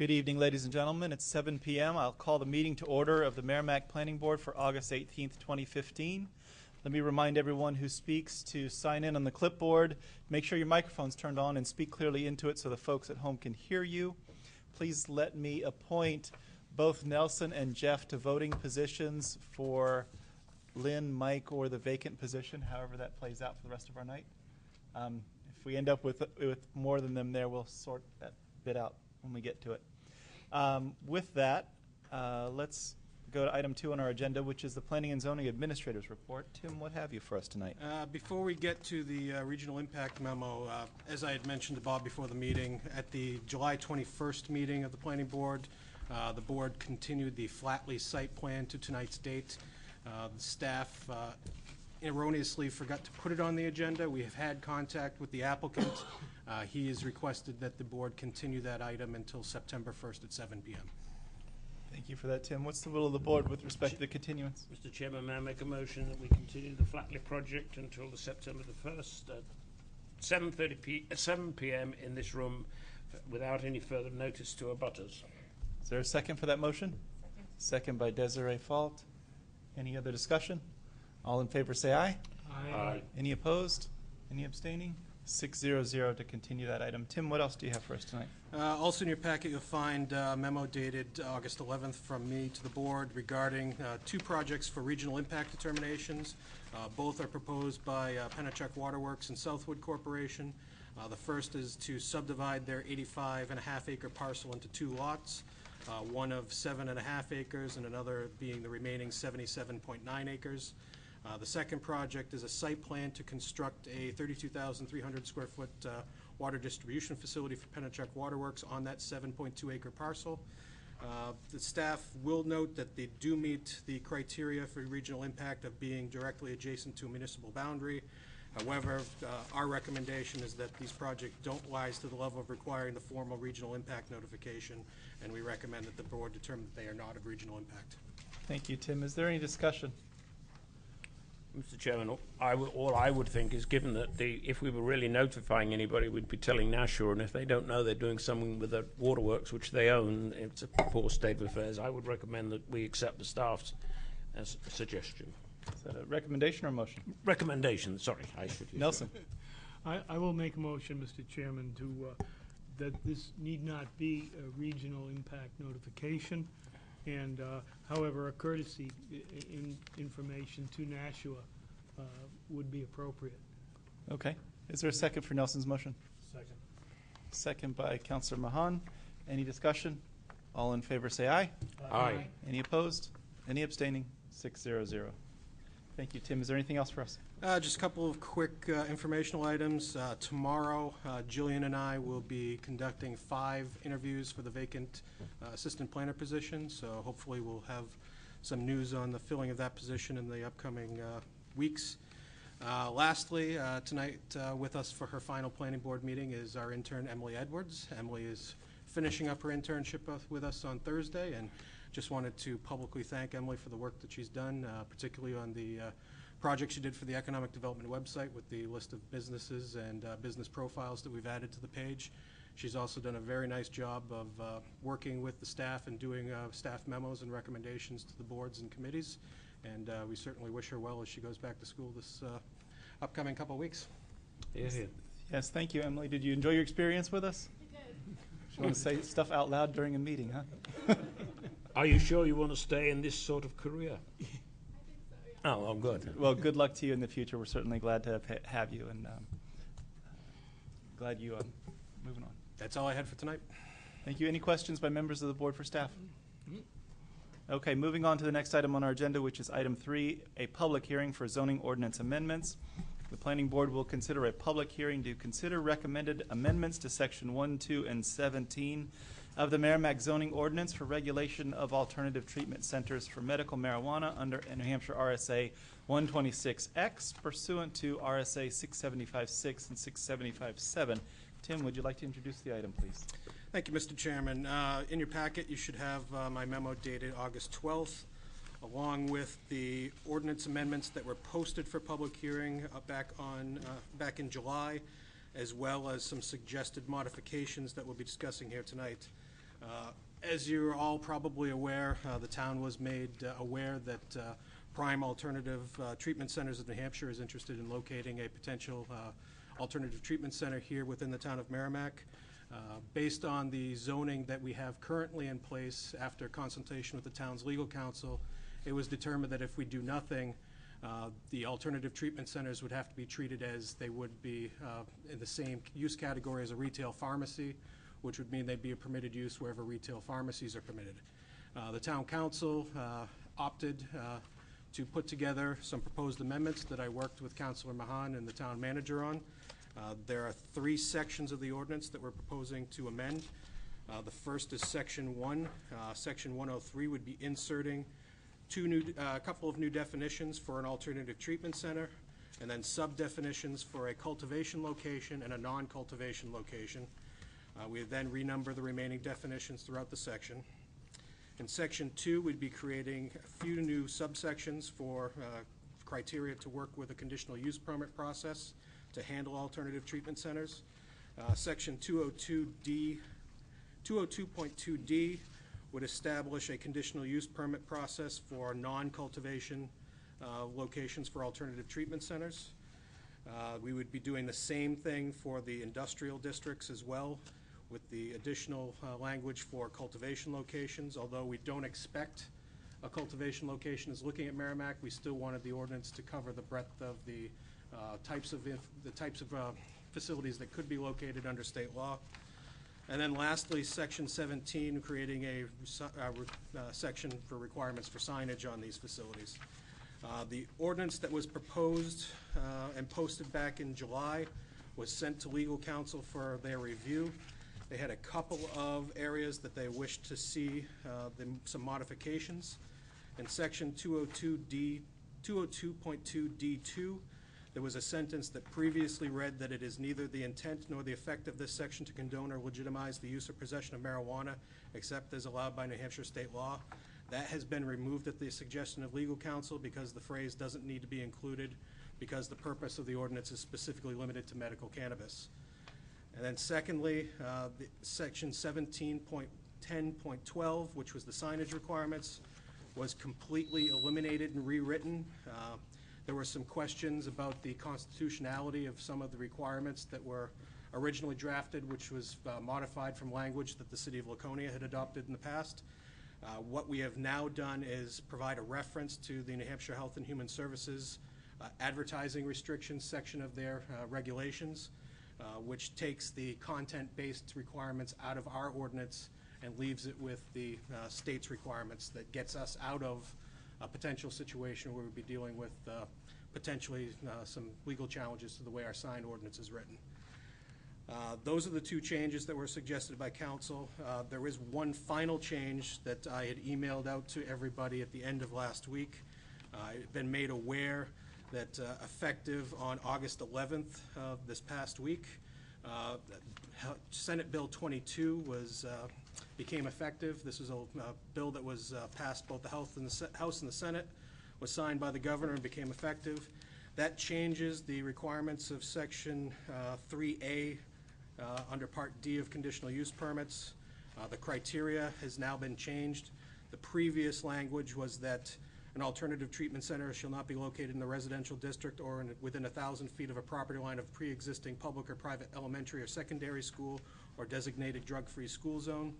Good evening, ladies and gentlemen. It's 7 p.m. I'll call the meeting to order of the Merrimack Planning Board for August 18th, 2015. Let me remind everyone who speaks to sign in on the clipboard. Make sure your microphone's turned on and speak clearly into it so the folks at home can hear you. Please let me appoint both Nelson and Jeff to voting positions for Lynn, Mike, or the vacant position, however that plays out for the rest of our night. If we end up with more than them there, we'll sort that bit out when we get to it. With that, let's go to item 2 on our agenda, which is the Planning and Zoning Administrator's Report. Tim, what have you for us tonight? Before we get to the Regional Impact Memo, as I had mentioned to Bob before the meeting, at the July 21st meeting of the Planning Board, the Board continued the Flatley site plan to tonight's date. The staff erroneously forgot to put it on the agenda. We have had contact with the applicant. He has requested that the board continue that item until September 1st at 7 p.m. Thank you for that, Tim. What's the will of the board with respect to the continuance? Mr. Chairman, may I make a motion that we continue the Flatley project until the September the 1st at 7 p.m. in this room without any further notice to abutters. Is there a second for that motion? Second by Desiree Fault. Any other discussion? All in favor say aye. Aye. Any opposed? Any abstaining? 6-0-0 to continue that item. Tim, what else do you have for us tonight? Also in your packet you'll find a memo dated August 11th from me to the board regarding 2 projects for regional impact determinations. Both are proposed by Pennachuck Waterworks and Southwood Corporation. The first is to subdivide their 85.5-acre parcel into 2 lots, one of 7.5 acres and another being the remaining 77.9 acres. The second project is a site plan to construct a 32,300 square foot water distribution facility for Pennachuck Waterworks on that 7.2 acre parcel. The staff will note that they do meet the criteria for regional impact of being directly adjacent to a municipal boundary. However, our recommendation is that these projects don't rise to the level of requiring the formal regional impact notification, and we recommend that the board determine that they are not of regional impact. Thank you, Tim. Is there any discussion? Mr. Chairman, all I would think is, given that if we were really notifying anybody, we'd be telling Nashua, and if they don't know they're doing something with the waterworks which they own, it's a poor state of affairs. I would recommend that we accept the staff's suggestion. Is that a recommendation or a motion? Recommendation, sorry, I should use Nelson. I will make a motion, Mr. Chairman, to that this need not be a regional impact notification, and however, a courtesy information to Nashua would be appropriate. Okay. Is there a second for Nelson's motion? Second. Second by Councillor Mahan. Any discussion? All in favor say aye. Aye. Any opposed? Any abstaining? 6-0-0. Thank you, Tim. Is there anything else for us? Just a couple of quick informational items. Tomorrow, Jillian and I will be conducting 5 interviews for the vacant assistant planner position, so hopefully we'll have some news on the filling of that position in the upcoming weeks. Lastly, tonight with us for her final planning board meeting is our intern, Emily Edwards. Emily is finishing up her internship with us on Thursday, and just wanted to publicly thank Emily for the work that she's done, particularly on the project she did for the economic development website with the list of businesses and business profiles that we've added to the page. She's also done a very nice job of working with the staff and doing staff memos and recommendations to the boards and committees, and we certainly wish her well as she goes back to school this upcoming couple of weeks. Yes, thank you, Emily. Did you enjoy your experience with us? I did. You want to say stuff out loud during a meeting, huh? Are you sure you want to stay in this sort of career? I think so, yeah. Oh, well, good. Well, good luck to you in the future. We're certainly glad to have you, and glad you moving on. That's all I had for tonight. Thank you. Any questions by members of the board for staff? Okay, moving on to the next item on our agenda, which is item 3, a public hearing for zoning ordinance amendments. The planning board will consider a public hearing to consider recommended amendments to section 1, 2, and 17 of the Merrimack zoning ordinance for regulation of alternative treatment centers for medical marijuana under New Hampshire RSA 126X pursuant to RSA 675.6 and 675.7. Tim, would you like to introduce the item, please? Thank you, Mr. Chairman. In your packet, you should have my memo dated August 12th, along with the ordinance amendments that were posted for public hearing back in July, as well as some suggested modifications that we'll be discussing here tonight. As you're all probably aware, the town was made aware that Prime Alternative Treatment Centers of New Hampshire is interested in locating a potential alternative treatment center here within the town of Merrimack. Based on the zoning that we have currently in place, after consultation with the town's legal counsel, it was determined that if we do nothing, the alternative treatment centers would have to be treated as they would be in the same use category as a retail pharmacy, which would mean they'd be a permitted use wherever retail pharmacies are permitted. The town council opted to put together some proposed amendments that I worked with Councilor Mahan and the town manager on. There are 3 sections of the ordinance that we're proposing to amend. The first is Section 1. Section 103 would be inserting a couple of new definitions for an alternative treatment center, and then sub-definitions for a cultivation location and a non-cultivation location. We would then renumber the remaining definitions throughout the section. In Section 2, we'd be creating a few new subsections for criteria to work with a conditional use permit process to handle alternative treatment centers. Section 202.2D would establish a conditional use permit process for non-cultivation locations for alternative treatment centers. We would be doing the same thing for the industrial districts as well, with the additional language for cultivation locations. Although we don't expect a cultivation location is looking at Merrimack, we still wanted the ordinance to cover the breadth of the types of facilities that could be located under state law. And then lastly, Section 17, creating a section for requirements for signage on these facilities. The ordinance that was proposed and posted back in July was sent to legal counsel for their review. They had a couple of areas that they wished to see some modifications. In Section 202.2D2, there was a sentence that previously read that it is neither the intent nor the effect of this section to condone or legitimize the use or possession of marijuana except as allowed by New Hampshire state law. That has been removed at the suggestion of legal counsel because the phrase doesn't need to be included because the purpose of the ordinance is specifically limited to medical cannabis. And then secondly, Section 17.10.12, which was the signage requirements, was completely eliminated and rewritten. There were some questions about the constitutionality of some of the requirements that were originally drafted, which was modified from language that the city of Laconia had adopted in the past. What we have now done is provide a reference to the New Hampshire Health and Human Services advertising restrictions section of their regulations, which takes the content-based requirements out of our ordinance and leaves it with the state's requirements. That gets us out of a potential situation where we'd be dealing with potentially some legal challenges to the way our sign ordinance is written. Those are the 2 changes that were suggested by council. There is one final change that I had emailed out to everybody at the end of last week. I've been made aware that effective on August 11th of this past week, Senate Bill 22 became effective. This is a bill that was passed both the House and the Senate, was signed by the governor and became effective. That changes the requirements of Section 3A under Part D of conditional use permits. The criteria has now been changed. The previous language was that an alternative treatment center shall not be located in the residential district or within 1,000 feet of a property line of pre-existing public or private elementary or secondary school or designated drug-free school zone.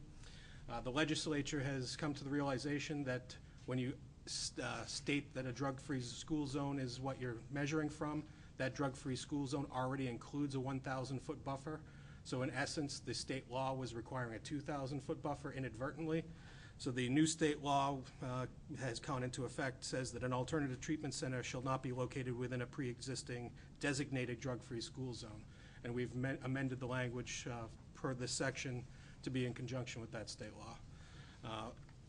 The legislature has come to the realization that when you state that a drug-free school zone is what you're measuring from, that drug-free school zone already includes a 1,000-foot buffer. So in essence, the state law was requiring a 2,000-foot buffer inadvertently. So the new state law has gone into effect, says that an alternative treatment center shall not be located within a pre-existing designated drug-free school zone. And we've amended the language per this section to be in conjunction with that state law.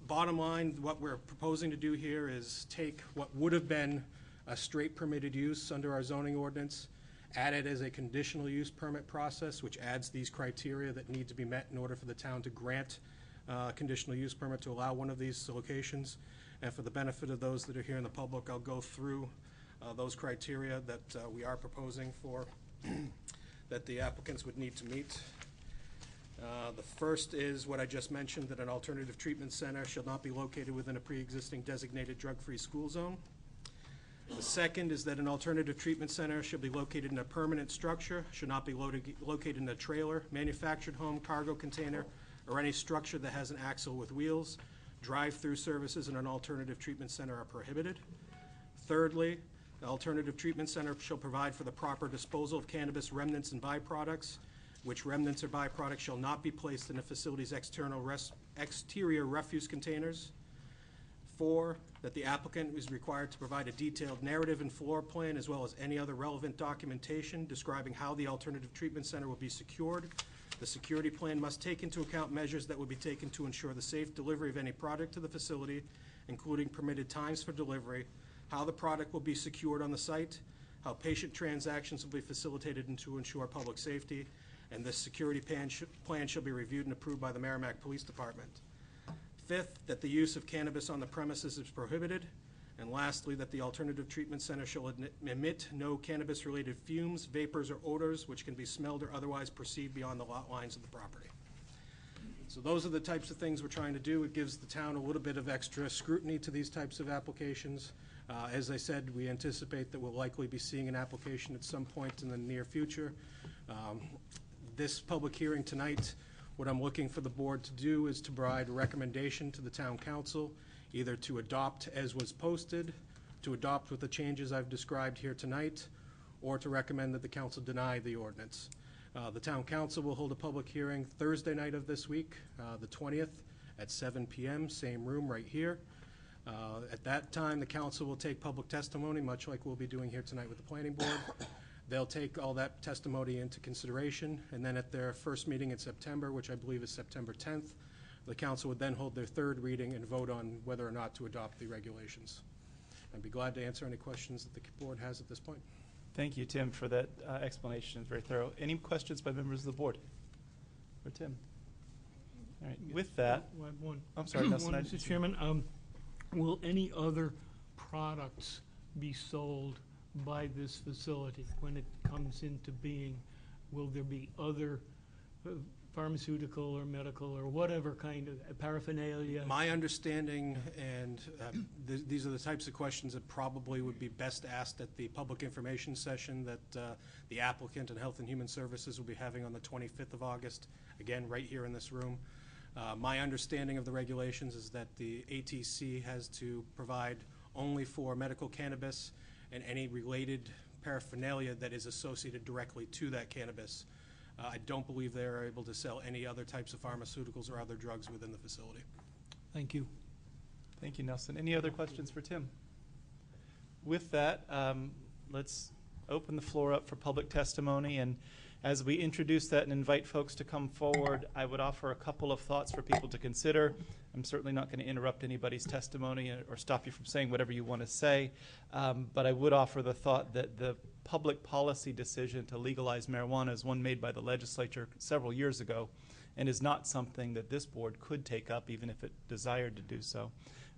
Bottom line, what we're proposing to do here is take what would have been a straight permitted use under our zoning ordinance, add it as a conditional use permit process, which adds these criteria that need to be met in order for the town to grant conditional use permit to allow one of these locations. And for the benefit of those that are here in the public, I'll go through those criteria that we are proposing for that the applicants would need to meet. The first is what I just mentioned, that an alternative treatment center shall not be located within a pre-existing designated drug-free school zone. The second is that an alternative treatment center should be located in a permanent structure, should not be located in a trailer, manufactured home, cargo container, or any structure that has an axle with wheels. Drive-through services in an alternative treatment center are prohibited. Thirdly, the alternative treatment center shall provide for the proper disposal of cannabis remnants and byproducts, which remnants or byproducts shall not be placed in the facility's exterior refuse containers. 4, that the applicant is required to provide a detailed narrative and floor plan, as well as any other relevant documentation describing how the alternative treatment center will be secured. The security plan must take into account measures that will be taken to ensure the safe delivery of any product to the facility, including permitted times for delivery, how the product will be secured on the site, how patient transactions will be facilitated and to ensure public safety, and this security plan shall be reviewed and approved by the Merrimack Police Department. 5th, that the use of cannabis on the premises is prohibited. And lastly, that the alternative treatment center shall emit no cannabis-related fumes, vapors, or odors which can be smelled or otherwise perceived beyond the lot lines of the property. So those are the types of things we're trying to do. It gives the town a little bit of extra scrutiny to these types of applications. As I said, we anticipate that we'll likely be seeing an application at some point in the near future. This public hearing tonight, what I'm looking for the board to do is to provide a recommendation to the town council, either to adopt as was posted, to adopt with the changes I've described here tonight, or to recommend that the council deny the ordinance. The town council will hold a public hearing Thursday night of this week, the 20th, at 7 p.m., same room right here. At that time, the council will take public testimony, much like we'll be doing here tonight with the planning board. They'll take all that testimony into consideration, and then at their first meeting in September, which I believe is September 10th, the council would then hold their third reading and vote on whether or not to adopt the regulations. I'd be glad to answer any questions that the board has at this point. Thank you, Tim, for that explanation. It's very thorough. Any questions by members of the board? For Tim? All right, with that, I have one. I'm sorry, Nelson. One, Mr. Chairman, will any other products be sold by this facility when it comes into being? Will there be other pharmaceutical or medical or whatever kind of paraphernalia? My understanding, and these are the types of questions that probably would be best asked at the public information session that the applicant and Health and Human Services will be having on the 25th of August, again, right here in this room. My understanding of the regulations is that the ATC has to provide only for medical cannabis and any related paraphernalia that is associated directly to that cannabis. I don't believe they are able to sell any other types of pharmaceuticals or other drugs within the facility. Thank you. Thank you, Nelson. Any other questions for Tim? With that, let's open the floor up for public testimony. And as we introduce that and invite folks to come forward, I would offer a couple of thoughts for people to consider. I'm certainly not going to interrupt anybody's testimony or stop you from saying whatever you want to say, but I would offer the thought that the public policy decision to legalize marijuana is one made by the legislature several years ago and is not something that this board could take up even if it desired to do so.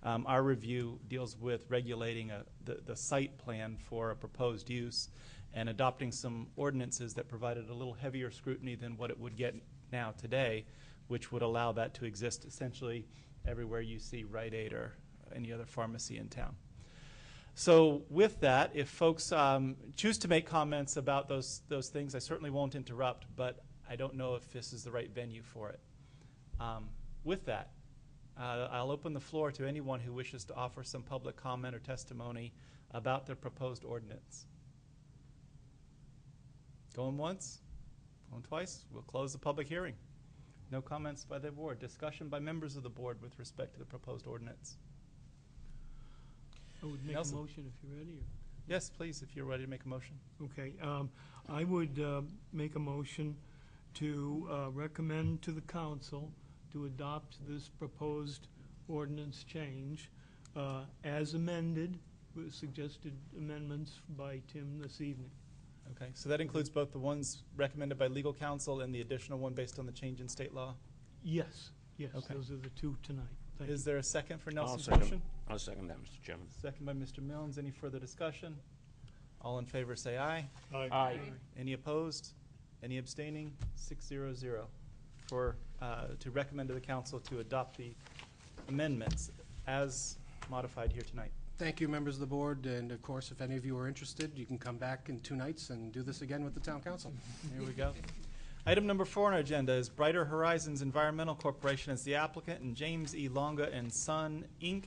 Our review deals with regulating the site plan for a proposed use and adopting some ordinances that provided a little heavier scrutiny than what it would get now today, which would allow that to exist essentially everywhere you see Rite Aid or any other pharmacy in town. So with that, if folks choose to make comments about those things, I certainly won't interrupt, but I don't know if this is the right venue for it. With that, I'll open the floor to anyone who wishes to offer some public comment or testimony about the proposed ordinance. Going once, going twice, we'll close the public hearing. No comments by the board. Discussion by members of the board with respect to the proposed ordinance. I would make Nelson. a motion if you're ready. Or? Yes, please, if you're ready to make a motion. Okay, I would make a motion to recommend to the council to adopt this proposed ordinance change as amended, with suggested amendments by Tim this evening. Okay, so that includes both the ones recommended by legal counsel and the additional one based on the change in state law? Yes, yes, Okay. those are the two tonight. Thank you. Is there a second for Nelson's second. motion? I'll second that, Mr. Chairman. Second by Mr. Milnes. Any further discussion? All in favor say aye. Aye. Any opposed? Any abstaining? 600. to recommend to the council to adopt the amendments as modified here tonight. Thank you, members of the board, and of course, if any of you are interested, you can come back in 2 nights and do this again with the town council. Here we go. Item number 4 on our agenda is Brighter Horizons Environmental Corporation as the applicant and James E. Longa and Son, Inc.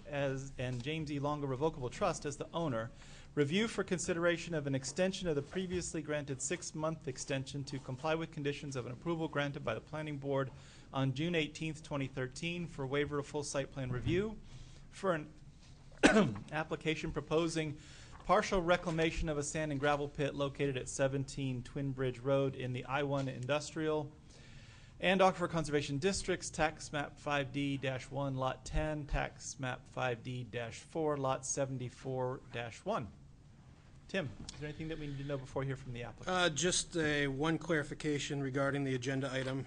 and James E. Longa Revocable Trust as the owner. Review for consideration of an extension of the previously granted 6-month extension to comply with conditions of an approval granted by the Planning Board on June 18th, 2013 for waiver of full site plan review for an application proposing partial reclamation of a sand and gravel pit located at 17 Twin Bridge Road in the I-1 Industrial and Aquifer Conservation Districts, Tax Map 5D-1, Lot 10, Tax Map 5D-4, Lot 74-1. Tim, is there anything that we need to know before we hear from the applicant? Just one clarification regarding the agenda item.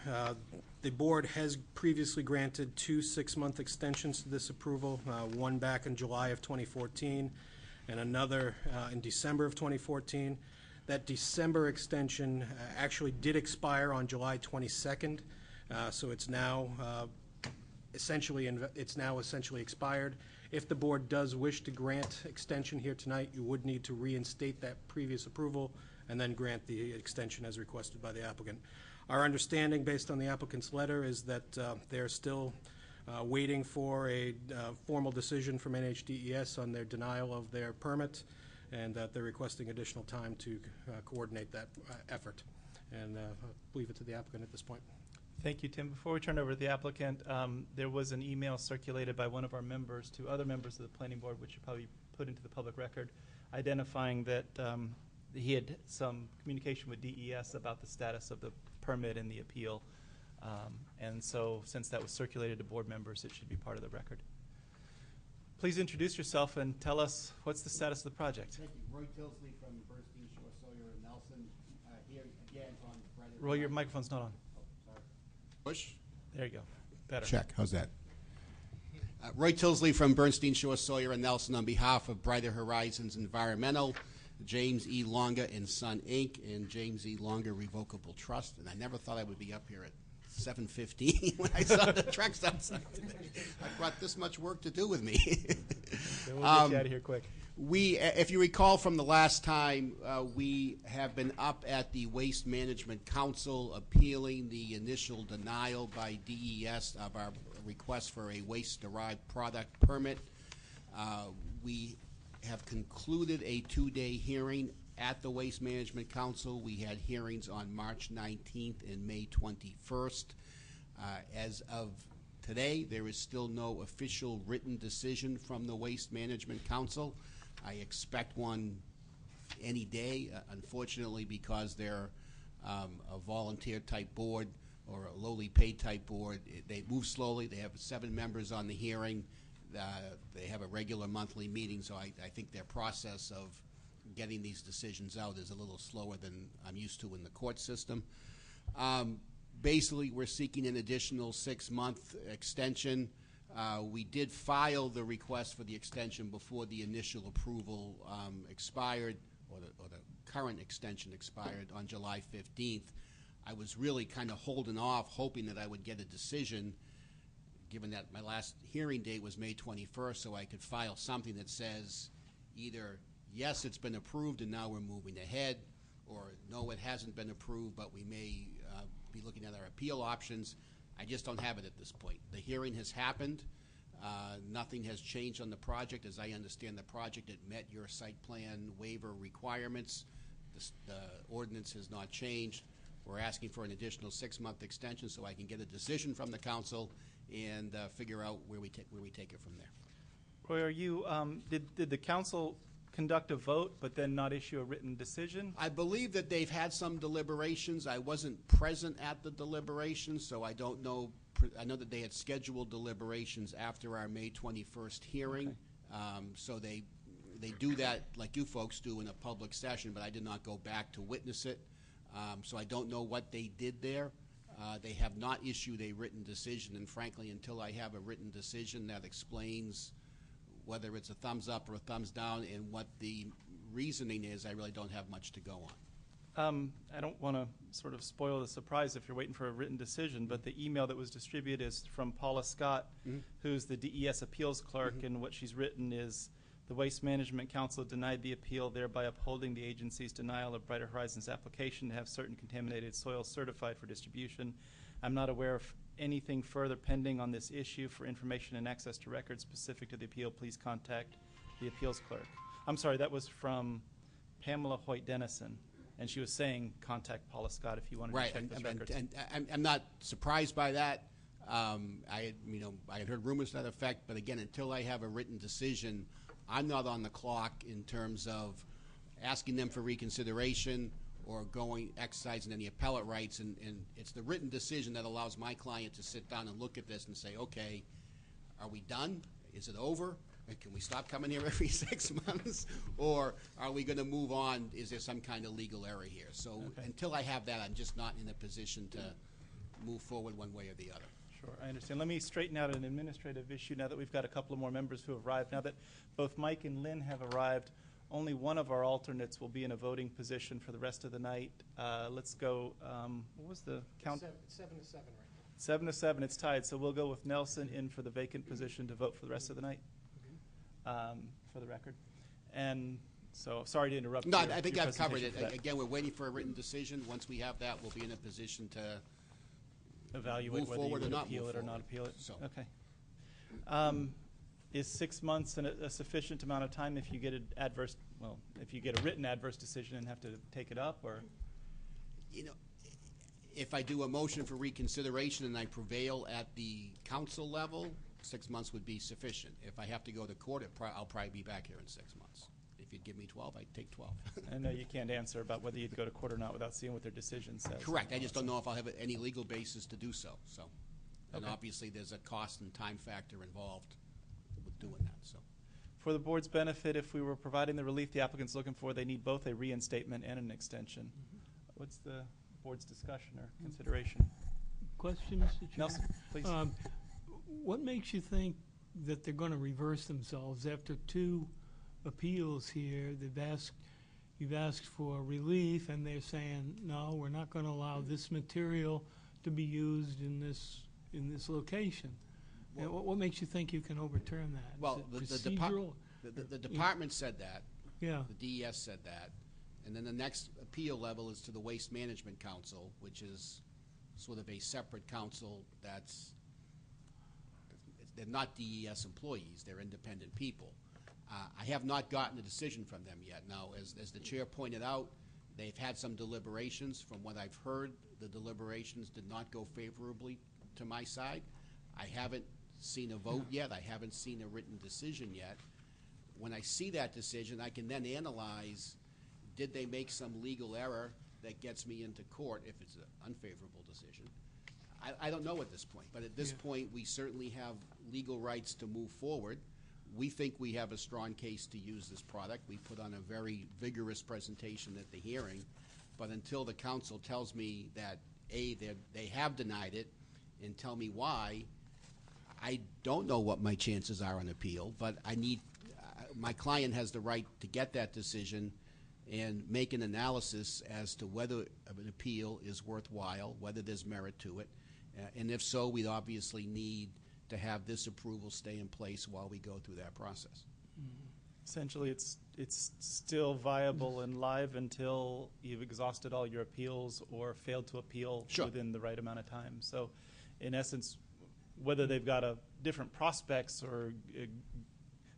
The board has previously granted 2 6-month extensions to this approval, one back in July of 2014 and another in December of 2014. That December extension actually did expire on July 22nd, so it's now essentially expired. If the board does wish to grant extension here tonight, you would need to reinstate that previous approval and then grant the extension as requested by the applicant. Our understanding, based on the applicant's letter, is that they're still waiting for a formal decision from NHDES on their denial of their permit, and that they're requesting additional time to coordinate that effort. And I'll leave it to the applicant at this point. Thank you, Tim. Before we turn over to the applicant, there was an email circulated by one of our members to other members of the planning board, which should probably put into the public record, identifying that he had some communication with DES about the status of the permit and the appeal. And so since that was circulated to board members, it should be part of the record. Please introduce yourself and tell us what's the status of the project. Thank you. Roy Tilsley from Bernstein, Shore, Sawyer, and Nelson. Here again on Friday. Roy, your microphone's not on. Oh, sorry. Push. There you go. Better. Check. How's that? Roy Tilsley from Bernstein, Shore, Sawyer, and Nelson on behalf of Brighter Horizons Environmental, James E. Longa and Son, Inc., and James E. Longa Revocable Trust. And I never thought I would be up here at 7:15 when I saw the trucks outside today. I brought this much work to do with me. So we'll get you out of here quick. If you recall from the last time, we have been up at the Waste Management Council appealing the initial denial by DES of our request for a waste-derived product permit. We have concluded a 2-day hearing at the Waste Management Council. We had hearings on March 19th and May 21st. As of today, there is still no official written decision from the Waste Management Council. I expect one any day, unfortunately, because they're a volunteer-type board or a lowly paid-type board. They move slowly. They have 7 members on the hearing. They have a regular monthly meeting, so I think their process of getting these decisions out is a little slower than I'm used to in the court system. Basically, we're seeking an additional 6-month extension. We did file the request for the extension before the initial approval expired, or the current extension expired on July 15th. I was really kind of holding off, hoping that I would get a decision, given that my last hearing date was May 21st, so I could file something that says either, yes, it's been approved and now we're moving ahead, or no, it hasn't been approved, but we may be looking at our appeal options. I just don't have it at this point. The hearing has happened. Nothing has changed on the project. As I understand the project, it met your site plan waiver requirements. The ordinance has not changed. We're asking for an additional 6-month extension so I can get a decision from the council and figure out where we take it from there. Roy, are you, did the council conduct a vote but then not issue a written decision? I believe that they've had some deliberations. I wasn't present at the deliberations, so I don't know. I know that they had scheduled deliberations after our May 21st hearing. Okay. So they do that like you folks do in a public session, but I did not go back to witness it. So I don't know what they did there. They have not issued a written decision, and frankly, until I have a written decision that explains whether it's a thumbs up or a thumbs down and what the reasoning is, I really don't have much to go on. I don't want to sort of spoil the surprise if you're waiting for a written decision, but the email that was distributed is from Paula Scott, who's the DES appeals clerk, and what she's written is, the Waste Management Council denied the appeal, thereby upholding the agency's denial of Brighter Horizons application to have certain contaminated soil certified for distribution. I'm not aware of anything further pending on this issue. For information and access to records specific to the appeal, please contact the appeals clerk. I'm sorry, that was from Pamela Hoyt Dennison, and she was saying contact Paula Scott if you wanted Right, to check those records. and I'm not surprised by that. I had heard rumors to that effect, but again, until I have a written decision, I'm not on the clock in terms of asking them for reconsideration or exercising any appellate rights, and it's the written decision that allows my client to sit down and look at this and say, okay, are we done? Is it over? Can we stop coming here every 6 months? Or are we going to move on? Is there some kind of legal error here? So until I have that, I'm just not in a position to move forward one way or the other. Sure, I understand. Let me straighten out an administrative issue now that we've got a couple of more members who have arrived. Now that both Mike and Lynn have arrived, only one of our alternates will be in a voting position for the rest of the night. Let's go, what was the count? 7 to 7 right now. 7 to 7, it's tied. So we'll go with Nelson in for the vacant position to vote for the rest of the night, for the record. And so, sorry to interrupt. No, your- I think your I've covered presentation it. for that. Again, we're waiting for a written decision. Once we have that, we'll be in a position to Evaluate move whether you forward or would not appeal move it or not forward. appeal it. So- Okay. Is 6 months a sufficient amount of time if you get if you get a written adverse decision and have to take it up, or? you know, if I do a motion for reconsideration and I prevail at the council level, 6 months would be sufficient. If I have to go to court, I'll probably be back here in 6 months. If you'd give me 12, I'd take 12. I know you can't answer about whether you'd go to court or not without seeing what their decision says. Correct. I just don't know if I'll have any legal basis to do so. And Okay. obviously, there's a cost and time factor involved with doing that, so. For the board's benefit, if we were providing the relief the applicant's looking for, they need both a reinstatement and an extension. What's the board's discussion or consideration? Question, Mr. Chairman? Nelson, please. What makes you think that they're going to reverse themselves after 2 appeals here? You've asked for relief, and they're saying, no, we're not going to allow this material to be used in this location. And what makes you think you can overturn that? Is Well, it the procedural? department said that. Yeah. The DES said that. And then the next appeal level is to the Waste Management Council, which is sort of a separate council they're not DES employees, they're independent people. I have not gotten a decision from them yet. Now, as the chair pointed out, they've had some deliberations. From what I've heard, the deliberations did not go favorably to my side. I haven't seen a vote yet. I haven't seen a written decision yet. When I see that decision, I can then analyze, did they make some legal error that gets me into court if it's an unfavorable decision? I don't know at this point, but at this point, we certainly have legal rights to move forward. We think we have a strong case to use this product. We put on a very vigorous presentation at the hearing, but until the council tells me that, A, they have denied it, and tell me why, I don't know what my chances are on appeal, but I need, my client has the right to get that decision and make an analysis as to whether an appeal is worthwhile, whether there's merit to it. And if so, we'd obviously need to have this approval stay in place while we go through that process. Essentially, it's still viable and live until you've exhausted all your appeals or failed to appeal Sure. within the right amount of time. So, in essence, whether they've got a different prospects or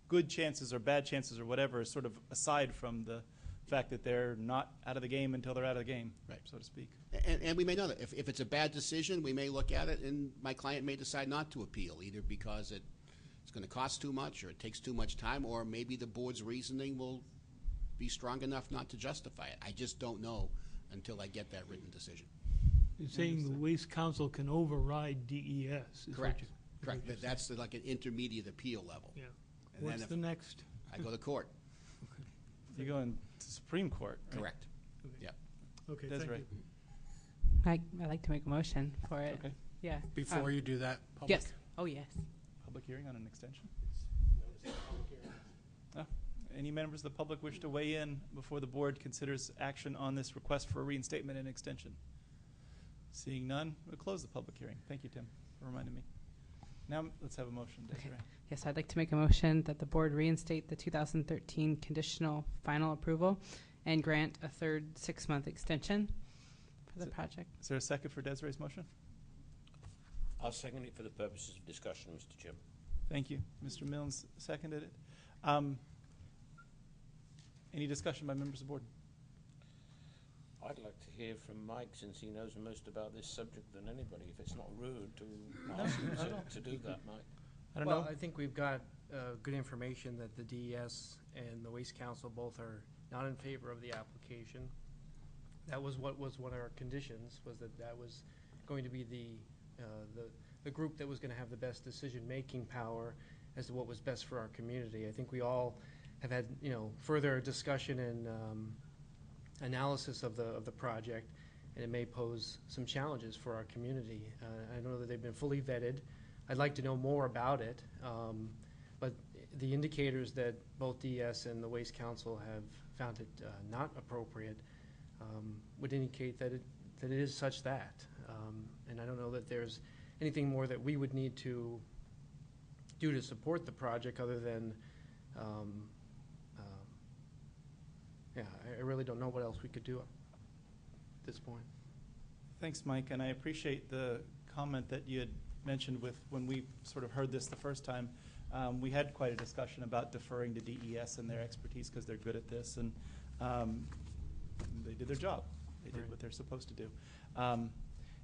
good chances or bad chances or whatever is sort of aside from the fact that they're not out of the game until they're out of the game, Right. so to speak. And we may know that. If it's a bad decision, we may look at it, and my client may decide not to appeal, either because it's going to cost too much or it takes too much time, or maybe the board's reasoning will be strong enough not to justify it. I just don't know until I get that written decision. You're saying the Waste Council can override DES? is what Correct. you- Correct. That's like an intermediate appeal level. Yeah. And What's then the next? I go to court. You're going to Supreme Court, right? Correct. Yep. Okay, thank Desiree. you. I'd like to make a motion for it. Okay. Yeah. Before you do that, public. Yes. Oh, yes. Public hearing on an extension? Oh, any members of the public wish to weigh in before the board considers action on this request for a reinstatement and extension? Seeing none, we'll close the public hearing. Thank you, Tim, for reminding me. Now let's have a motion, Desiree. Yes, I'd like to make a motion that the board reinstate the 2013 conditional final approval and grant a third 6-month extension for the project. Is there a second for Desiree's motion? I'll second it for the purposes of discussion, Mr. Chairman. Thank you. Mr. Milnes seconded it. Any discussion by members of the board? I'd like to hear from Mike, since he knows most about this subject than anybody, if it's not rude to ask him to do that, Mike. I don't Well, know. I think we've got good information that the DES and the Waste Council both are not in favor of the application. That was what was one of our conditions, was that that was going to be the group that was going to have the best decision-making power as to what was best for our community. I think we all have had, further discussion and analysis of the project, and it may pose some challenges for our community. I know that they've been fully vetted. I'd like to know more about it, but the indicators that both DES and the Waste Council have found it not appropriate would indicate that it is such that. And I don't know that there's anything more that we would need to do to support the project other than I really don't know what else we could do at this point. Thanks, Mike, and I appreciate the comment that you had mentioned with when we sort of heard this the first time. We had quite a discussion about deferring to DES and their expertise because they're good at this, and they did their job. They did what they're supposed to do.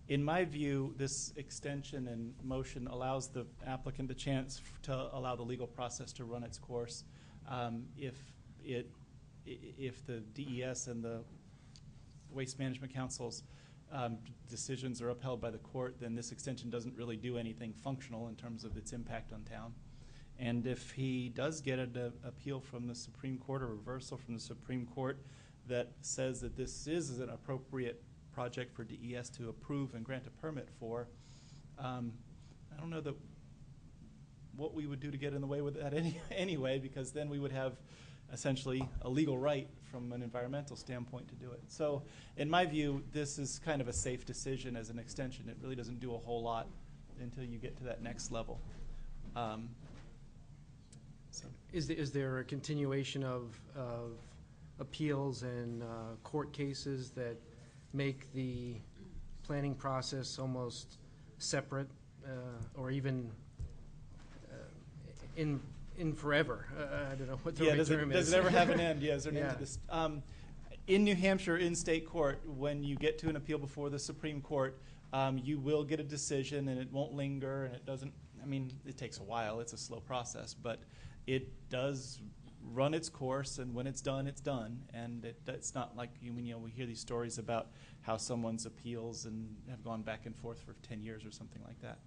In my view, this extension and motion allows the applicant the chance to allow the legal process to run its course. If the DES and the Waste Management Council's decisions are upheld by the court, then this extension doesn't really do anything functional in terms of its impact on town. And if he does get an appeal from the Supreme Court or reversal from the Supreme Court that says that this is an appropriate project for DES to approve and grant a permit for, I don't know that what we would do to get in the way with that anyway, because then we would have essentially a legal right from an environmental standpoint to do it. So in my view, this is kind of a safe decision as an extension. It really doesn't do a whole lot until you get to that next level. Is there a continuation of appeals and court cases that make the planning process almost separate or even in forever? I don't know what the right term is. Does it ever have an end? Yeah, is there an end Yeah. to this? In New Hampshire, in state court, when you get to an appeal before the Supreme Court, you will get a decision, and it won't linger, and it doesn't, it takes a while. It's a slow process, but it does run its course, and when it's done, it's done. And it's not like, we hear these stories about how someone's appeals and have gone back and forth for 10 years or something like that.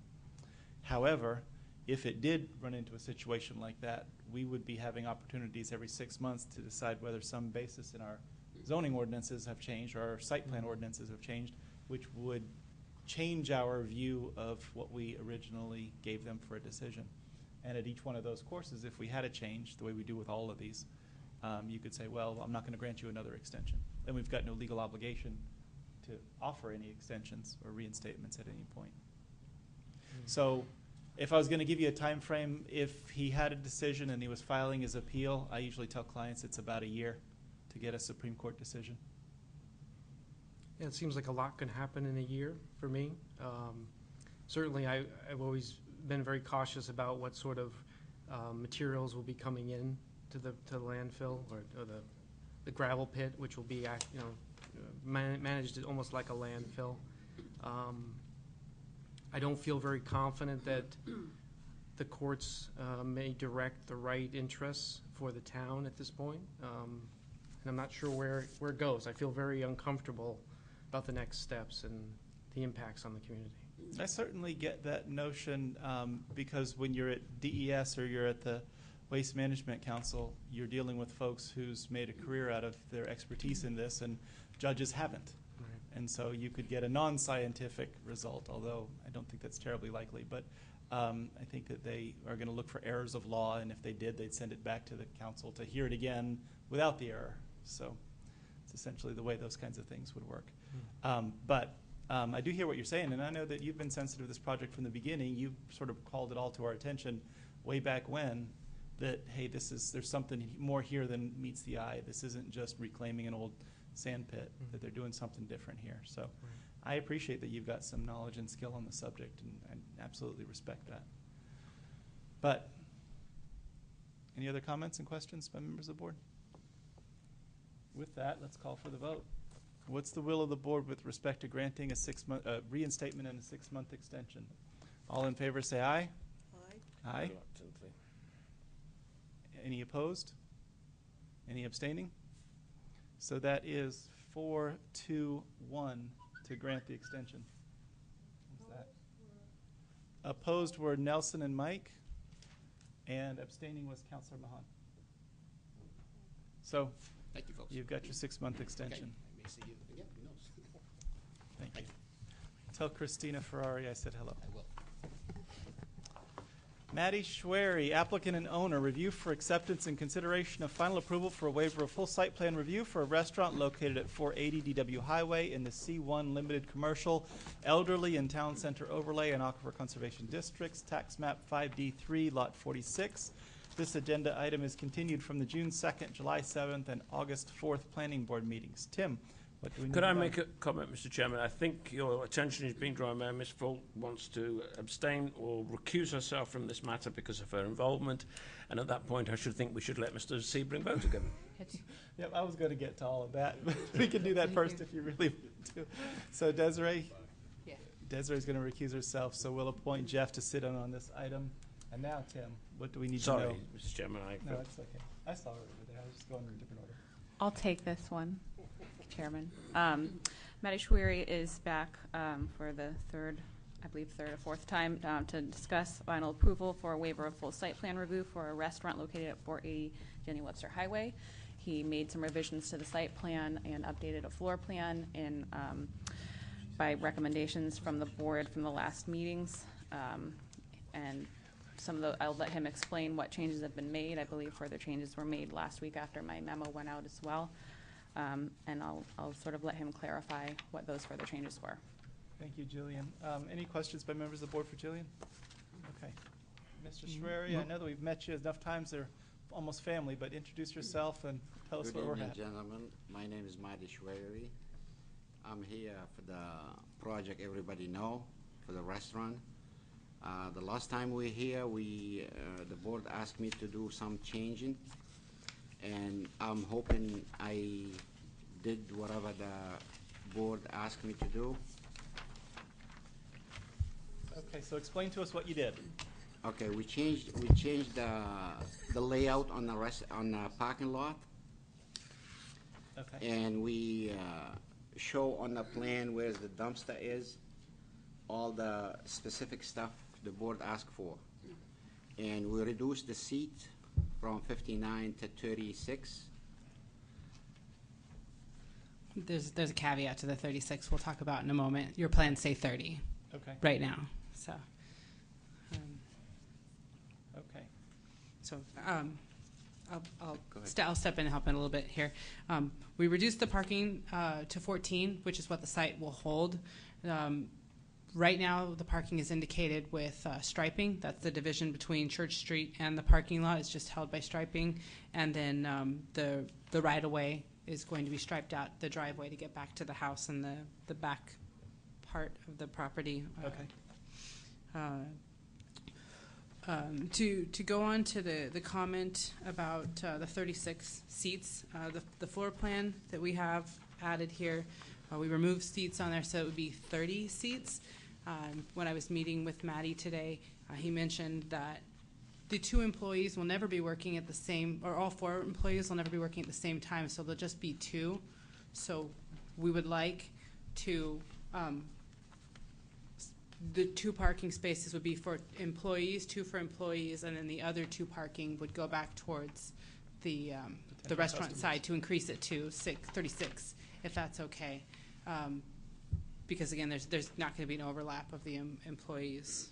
However, if it did run into a situation like that, we would be having opportunities every 6 months to decide whether some basis in our zoning ordinances have changed or our site plan ordinances have changed, which would change our view of what we originally gave them for a decision. And at each one of those courses, if we had a change, the way we do with all of these, you could say, well, I'm not going to grant you another extension. Then we've got no legal obligation to offer any extensions or reinstatements at any point. So if I was going to give you a time frame, if he had a decision and he was filing his appeal, I usually tell clients it's about a year to get a Supreme Court decision. Yeah, it seems like a lot can happen in a year for me. Certainly, I've always been very cautious about what sort of materials will be coming in to the landfill or the gravel pit, which will be managed almost like a landfill. I don't feel very confident that the courts may direct the right interests for the town at this point. And I'm not sure where it goes. I feel very uncomfortable about the next steps and the impacts on the community. I certainly get that notion because when you're at DES or you're at the Waste Management Council, you're dealing with folks who's made a career out of their expertise in this, and judges haven't. Right. And so you could get a non-scientific result, although I don't think that's terribly likely. But I think that they are going to look for errors of law, and if they did, they'd send it back to the council to hear it again without the error. So it's essentially the way those kinds of things would work. But I do hear what you're saying, and I know that you've been sensitive to this project from the beginning. You sort of called it all to our attention way back when that, hey, there's something more here than meets the eye. This isn't just reclaiming an old sand pit, that they're doing something different here. So I appreciate that you've got some knowledge and skill on the subject, and I absolutely respect that. But any other comments and questions by members of the board? With that, let's call for the vote. What's the will of the board with respect to granting a 6-month reinstatement and a 6-month extension? All in favor say aye. Aye. Reluctantly. Any opposed? Any abstaining? So that is 4-2-1 to grant the extension. What's that? Opposed were Nelson and Mike, and abstaining was Councilor Mahan. So Thank you, folks. you've got your 6-month Okay. extension. I may see you again, who knows? Thank you. Thank you. Tell Christina Ferrari I said hello. I will. Maddie Schwery, applicant and owner, review for acceptance and consideration of final approval for a waiver of full site plan review for a restaurant located at 480 DW Highway in the C1 Limited Commercial Elderly and Town Center Overlay and Aquifer Conservation Districts, tax map 5D3, lot 46. This agenda item is continued from the June 2nd, July 7th, and August 4th planning board meetings. Tim, what do we need Could to I know? make a comment, Mr. Chairman? I think your attention is being drawn by Ms. Fulk wants to abstain or recuse herself from this matter because of her involvement, and at that point I should think we should let Mr. Sebring vote again. Yep, I was going to get to all of that, but we can do that first if you really want to. So Desiree? Yeah. Desiree's going to recuse herself, so we'll appoint Jeff to sit in on this item. And now, Tim, what do we need Sorry, to know? Mr. Chairman. No, it's okay. I saw her over there. I was just going in a different order. I'll take this one, Chairman. Maddie Schwery is back for the third or fourth time to discuss final approval for a waiver of full site plan review for a restaurant located at 480 Jenny Webster Highway. He made some revisions to the site plan and updated a floor plan in, by recommendations from the board from the last meetings. And I'll let him explain what changes have been made. I believe further changes were made last week after my memo went out as well. And I'll sort of let him clarify what those further changes were. Thank you, Jillian. Any questions by members of the board for Jillian? Okay. Mr. Schwery, I know that we've met you enough times, they're almost family, but introduce yourself and tell us Good where we're evening, at. gentlemen. My name is Maddie Schwery. I'm here for the project everybody know, for the restaurant. The last time we were here, the board asked me to do some changing, and I'm hoping I did whatever the board asked me to do. Okay, so explain to us what you did. Okay, we changed the layout on the parking lot. Okay. And we show on the plan where the dumpster is, all the specific stuff the board asked for. And we reduced the seat from 59 to 36. There's a caveat to the 36 we'll talk about in a moment. Your plans say 30 Okay. right now, so. Okay. So I'll Go ahead. I'll step in and help in a little bit here. We reduced the parking to 14, which is what the site will hold. Right now, the parking is indicated with striping. That's the division between Church Street and the parking lot. It's just held by striping. And then the right-of-way is going to be striped out, the driveway to get back to the house and the back part of the property. Okay. To go on to the comment about the 36 seats, the floor plan that we have added here, we removed seats on there so it would be 30 seats. When I was meeting with Maddie today, he mentioned that the 2 employees will never be working at the same, or all 4 employees will never be working at the same time, so there'll just be 2. So we would like to, the 2 parking spaces would be for employees, 2 for employees, and then the other 2 parking would go back towards the restaurant customers. side to increase it to 36, if that's okay. Because again, there's not going to be an overlap of the employees.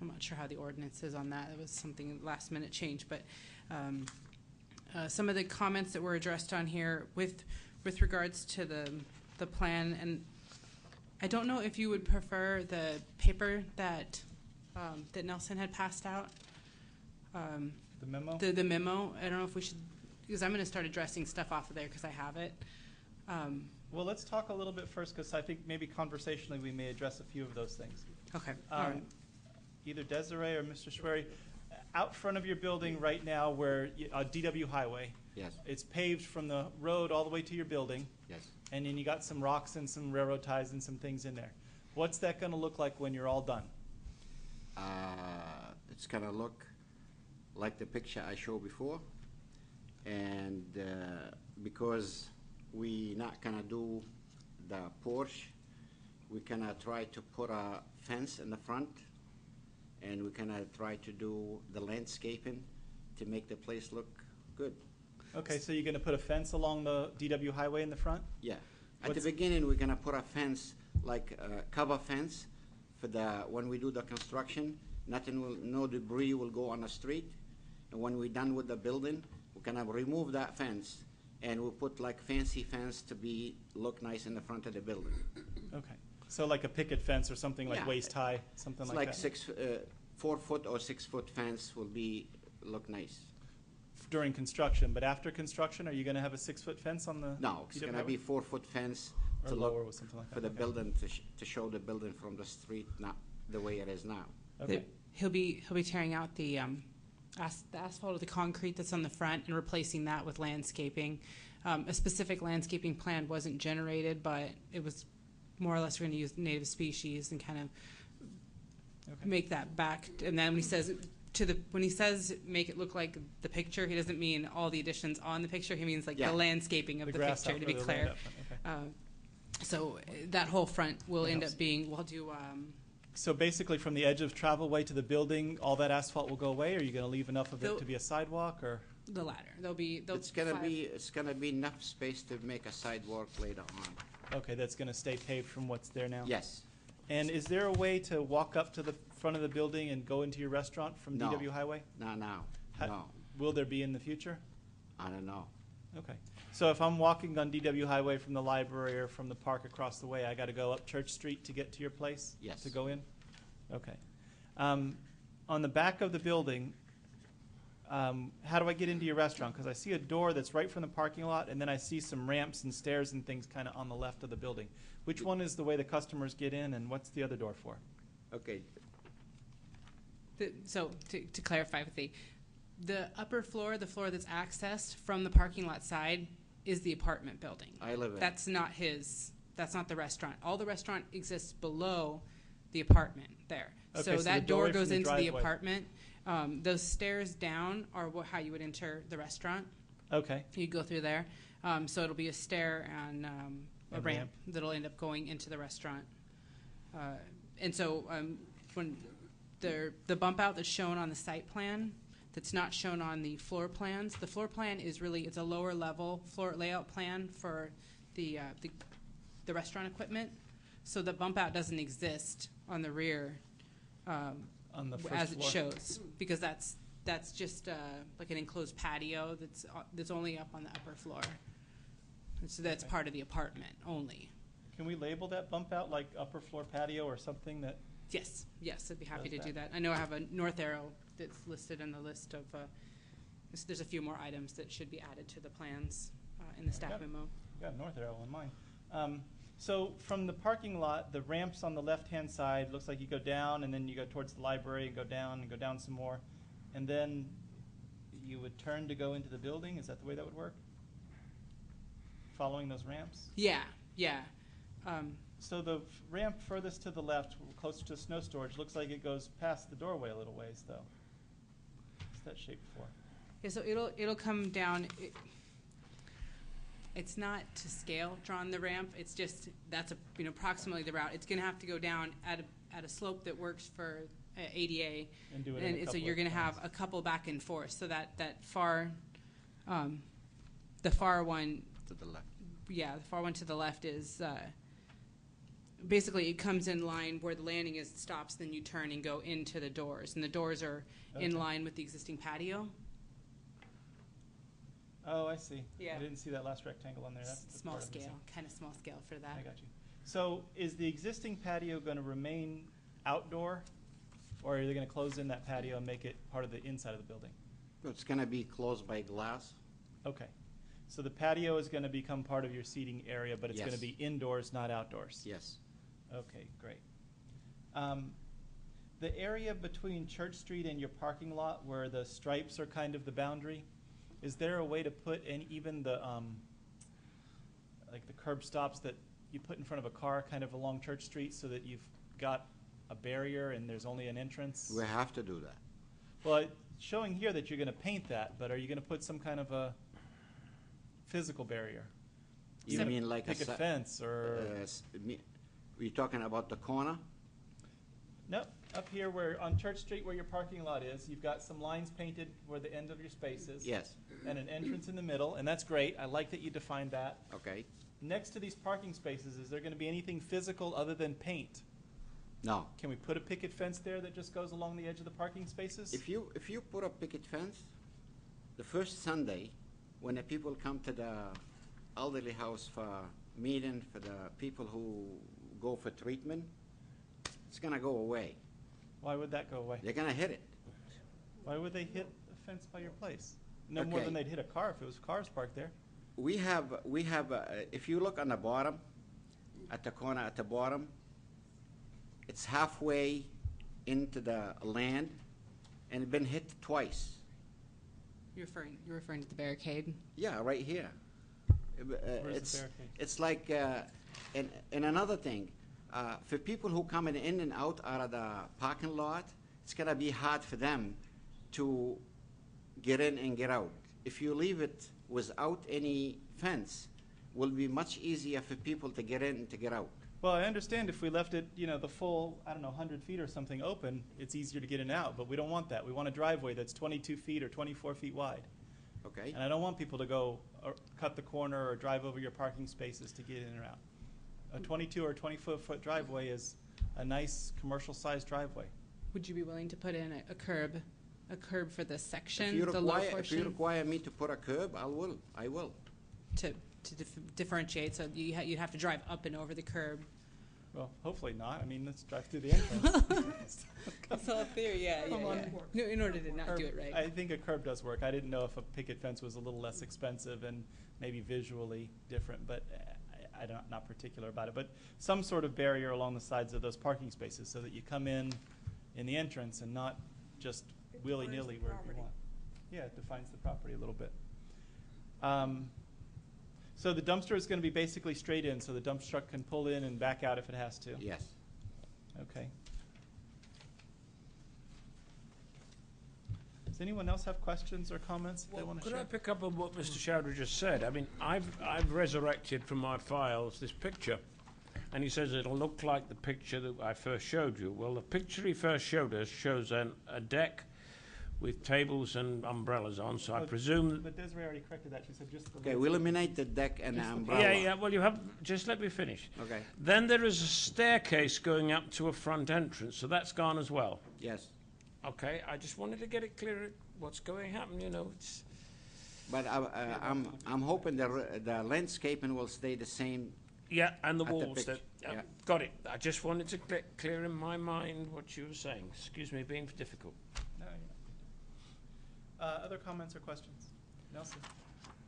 I'm not sure how the ordinance is on that. It was something last minute change, but some of the comments that were addressed on here with regards to the plan, and I don't know if you would prefer the paper that that Nelson had passed out. The memo? The memo. I don't know if we should, because I'm going to start addressing stuff off of there because I have it. Well, let's talk a little bit first, because I think maybe conversationally we may address a few of those things. Okay. All right. Either Desiree or Mr. Schwery, out front of your building right now where, DW Highway, Yes, it's paved from the road all the way to your building, yes. and then you got some rocks and some railroad ties and some things in there. What's that going to look like when you're all done? It's gonna look like the picture I showed before, and because we not gonna do the porch, we gonna try to put a fence in the front, and we gonna try to do the landscaping to make the place look good. Okay, so you're going to put a fence along the DW Highway in the front? Yeah. At What's- the beginning, we're gonna put a fence, like a cover fence, for when we do the construction. No debris will go on the street. And when we're done with the building, we're gonna remove that fence, and we'll put like fancy fence to look nice in the front of the building. Okay. So like a picket fence or something like Yeah. waist high, something It's like like that? 4 foot or 6 foot fence will look nice. During construction, but after construction, are you going to have a 6-foot fence on the? No, it's DW gonna Highway? be 4 foot fence Or to lower look or something like that? for the Okay. building, to show the building from the street, not the way it is now. Okay. He'll be tearing out the asphalt or the concrete that's on the front and replacing that with landscaping. A specific landscaping plan wasn't generated, but it was more or less we're going to use native species and kind of Okay. make that back. And then when he says make it look like the picture, he doesn't mean all the additions on the picture. He means like Yeah. the landscaping of the grass picture, out to be further, clear. land up front, okay. So that whole front will That end helps. up being, we'll do, So basically, from the edge of travelway to the building, all that asphalt will go away, or are you going to leave enough of it They'll- to be a sidewalk, or? the ladder. It's gonna be enough space to make a sidewalk later on. Okay, that's going to stay paved from what's there now? Yes. And is there a way to walk up to the front of the building and go into your restaurant from No. DW Highway? Not now. Ha- No, Will there be in the future? I don't know. Okay. So if I'm walking on DW Highway from the library or from the park across the way, I got to go up Church Street to get to your place? Yes. To go in? Okay. On the back of the building, how do I get into your restaurant? Because I see a door that's right from the parking lot, and then I see some ramps and stairs and things kind of on the left of the building. Which one is the way the customers get in, and what's the other door for? Okay, So to clarify with the upper floor, the floor that's accessed from the parking lot side is the apartment building. I live in. That's not the restaurant. All the restaurant exists below the apartment there. Okay, So so that the door doorway from goes the into the driveway. apartment. Those stairs down are how you would enter the restaurant. Okay. You go through there. So it'll be a stair and a And ramp ramp. that'll end up going into the restaurant. And so when the bump out that's shown on the site plan, that's not shown on the floor plans, the floor plan is really, it's a lower level floor layout plan for the restaurant equipment. So the bump out doesn't exist on the rear On the first as it floor? shows, because that's just like an enclosed patio that's only up on the upper floor. So that's Okay. part of the apartment only. Can we label that bump out like upper floor patio or something that? Yes, I'd be happy to Does do that. I know I have a north arrow that's listed in the list of, there's a few more items that should be added to the plans in the staff Okay. memo. Got a north arrow on mine. So from the parking lot, the ramps on the left-hand side, looks like you go down, and then you go towards the library and go down some more. And then you would turn to go into the building? Is that the way that would work? Following those ramps? Yeah. So the ramp furthest to the left, closer to snow storage, looks like it goes past the doorway a little ways, though. What's that shape for? Yeah, so it'll come down. It's not to scale drawn the ramp. It's just that's approximately the route. It's going to have to go down at a slope that works for ADA, And do it in a so couple you're of going to have times. a couple back and forth. So that far, the far one, to the left. yeah, the far one to the left is basically it comes in line where the landing is, stops, then you turn and go into the doors. And the doors are in Okay. line with the existing patio. Oh, I see. Yeah. I didn't see that last rectangle on there. That's the Small part I'm missing. scale, kind of small scale for that. I got you. So is the existing patio going to remain outdoor, or are they going to close in that patio and make it part of the inside of the building? It's gonna be closed by glass. Okay. So the patio is going to become part of your seating area, but it's going to Yes. be indoors, not outdoors? Yes. Okay, great. The area between Church Street and your parking lot where the stripes are kind of the boundary, is there a way to put in even the, like the curb stops that you put in front of a car kind of along Church Street so that you've got a barrier and there's only an entrance? We have to do that. Well, it's showing here that you're going to paint that, but are you going to put some kind of a physical barrier? You mean like a picket se- fence or? We're talking about the corner? Nope, up here where, on Church Street where your parking lot is, you've got some lines painted where the end of your space is. Yes. And an entrance in the middle, and that's great. I like that you defined that. Okay. Next to these parking spaces, is there gonna be anything physical other than paint? No. Can we put a picket fence there that just goes along the edge of the parking spaces? If you put a picket fence, the first Sunday, when the people come to the elderly house for meeting, for the people who go for treatment, it's gonna go away. Why would that go away? They're gonna hit it. Why would they hit a fence by your place? No more Okay. than they'd hit a car if it was cars parked there. We have, if you look on the bottom, at the corner at the bottom, it's halfway into the land and it's been hit twice. You're referring to the barricade? Yeah, right here. Where's the barricade? It's like, and another thing, for people who come in and out of the parking lot, it's gonna be hard for them to get in and get out. If you leave it without any fence, will be much easier for people to get in and to get out. Well, I understand if we left it, the full, 100 feet or something open, it's easier to get in and out, but we don't want that. We want a driveway that's 22 feet or 24 feet wide. Okay? And I don't want people to go or cut the corner or drive over your parking spaces to get in or out. A 22 or 24-foot driveway is a nice commercial-sized driveway. Would you be willing to put in a curb for this If section, you the low require, if you portion, require me to put a curb, I will. to differentiate, so you'd have to drive up and over the curb? Well, hopefully not. I mean, let's drive through the entrance. That's all theory, yeah. No, in order to not do it right. I think a curb does work. I didn't know if a picket fence was a little less expensive and maybe visually different, but I'm not particular about it. But some sort of barrier along the sides of those parking spaces so that you come in the entrance and not just willy-nilly where you want. Yeah, it defines the property a little bit. So the dumpster is going to be basically straight in, so the dump truck can pull in and back out if it has to. Yes. Okay. Does anyone else have questions or comments they Well, want to could share? I pick up on what Mr. Chowdhury just said? I mean, I've resurrected from my files this picture, and he says it'll look like the picture that I first showed you. Well, the picture he first showed us shows a deck with tables and umbrellas on, so I presume... But Desiree already corrected that. She said just the... Okay, we eliminate the deck and the Just the- umbrella. Yeah, well, you have... Just let me finish. Okay, Then there is a staircase going up to a front entrance, so that's gone as well. yes. Okay, I just wanted to get it clear what's going to happen, it's... But I'm hoping the landscaping will stay the same. Yeah, and the At the walls. picture, yeah. Got it. I just wanted to clear in my mind what you were saying. Excuse me being difficult. No, other comments or questions? Nelson?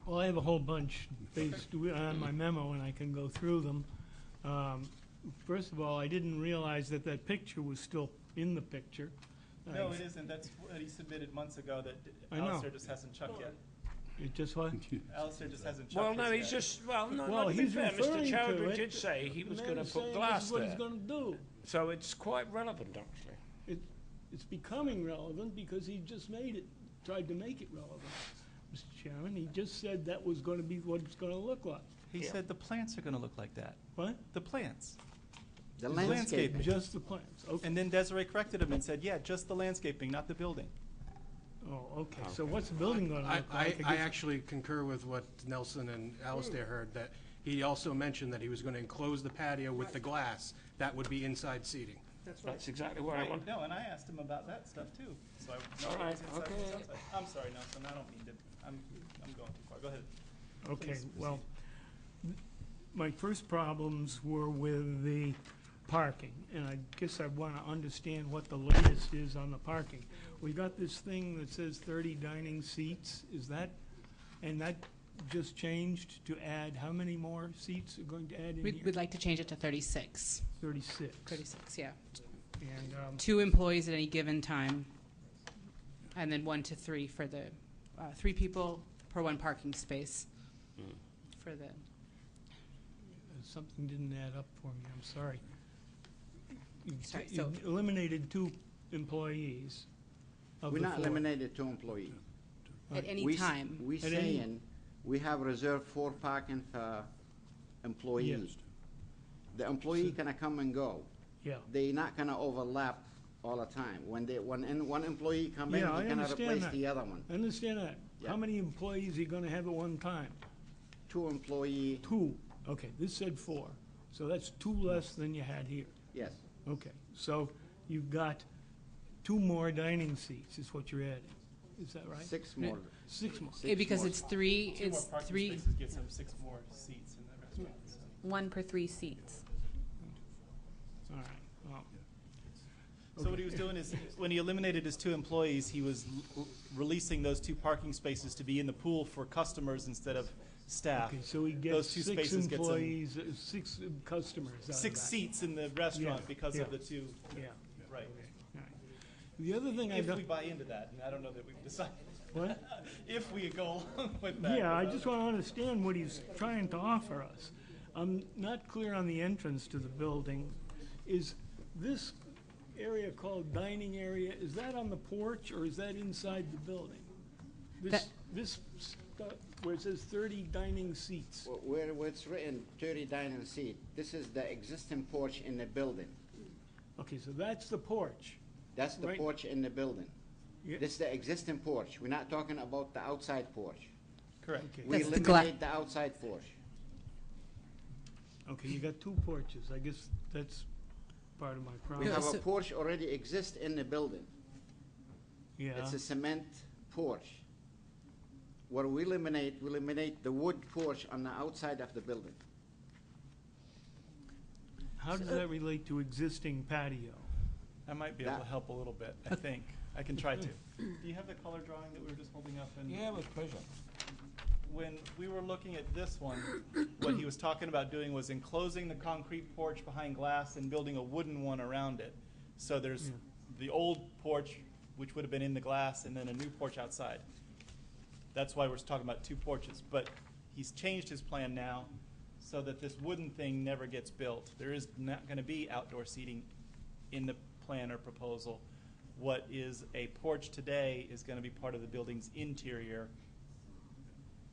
Well, I have a whole bunch based on my memo, and I can go through them. First of all, I didn't realize that picture was still in the picture. No, it isn't. That's what he submitted months ago that I know. Alistair just hasn't chucked yet. It just what? Alistair just hasn't chucked Well, no, his he's yet. just... Well, no, Well, not to be he's fair. Mr. referring to Chowdhury it. did say he was The going man to is put saying glass This is what there. he's gonna do. So it's quite relevant, actually. It's becoming relevant because he just tried to make it relevant. Mr. Chairman, he just said that was gonna be what it's gonna look like. He said the plants are going to look like that. What? The plants. The Landscaping. landscaping. Just the plans, okay. And then Desiree corrected him and said, yeah, just the landscaping, not the building. Oh, okay, so what's the building gonna look I like? actually concur with what Nelson and Alistair heard, that He also mentioned that he was going to enclose the patio with the glass. That would be inside seating. That's exactly what I want. No, and I asked him about that stuff too. So I All right, inside, okay. it's outside. I'm sorry, Nelson, I don't mean to, I'm going too far. Go ahead. Okay, Please well, my first problems were with the parking, and I guess I want to understand what the latest is on the parking. We got this thing that says 30 dining seats, is that, and that just changed to add, how many more seats are going to add in We'd here? like to change it to 36. 36. 36, yeah. And, 2 employees at any given time, and then 1 to 3 for the 3 people per 1 parking space for the. something didn't add up for me, I'm sorry. Sorry, You so- eliminated 2 employees of We the not 4. eliminated 2 employees. At any We s- time. We At any- saying, we have reserved 4 parking for employees. The employee gonna come and go. Yeah. They not gonna overlap all the time. When one employee come in, Yeah, I he gonna understand replace that. the other one. I understand that. How Yeah. many employees are you gonna have at one time? 2 employee, 2. Okay, this said 4. So that's 2 less than you had here. yes. Okay, so you've got 2 more dining seats is what you're adding. Is that right? 6 more. 6 more. Because more. it's 3, 2 it's more parking 3. spaces gets him 6 more seats in the restaurant. So. 1 per 3 seats. All right, well. So what he was doing is, when he eliminated his 2 employees, he was releasing those 2 parking spaces to be in the pool for customers instead of staff. Okay, so he gets Those 2 6 spaces gets him employees, 6 customers out of 6 that. seats in the restaurant Yeah, because yeah. of the 2, Yeah, right. all right. The other thing I If we don't, buy into that, and I don't know that we've decided, what? if we go along with that. Yeah, I just want to understand what he's trying to offer us. I'm not clear on the entrance to the building. Is this area called dining area, is that on the porch or is that inside the building? This stuff where it says 30 dining seats. Where it's written 30 dining seat, this is the existing porch in the building. Okay, so that's the porch. That's the Right. porch in the building. Yeah. This is the existing porch. We're not talking about the outside porch. Correct. Okay. We That's the gla- eliminate the outside porch. Okay, you got 2 porches. I guess that's part of my We problem. have a so- porch already exist in the building. Yeah, It's a cement porch. What we eliminate the wood porch on the outside of the building. how does that relate to existing patio? I might be able to That- help a little bit, I think. I can try to. Do you have the color drawing that we were just holding up? And Yeah, with pleasure. when we were looking at this one, what he was talking about doing was enclosing the concrete porch behind glass and building a wooden one around it. So there's Yeah. the old porch, which would have been in the glass, and then a new porch outside. That's why we're talking about 2 porches. But he's changed his plan now so that this wooden thing never gets built. There is not going to be outdoor seating in the plan or proposal. What is a porch today is going to be part of the building's interior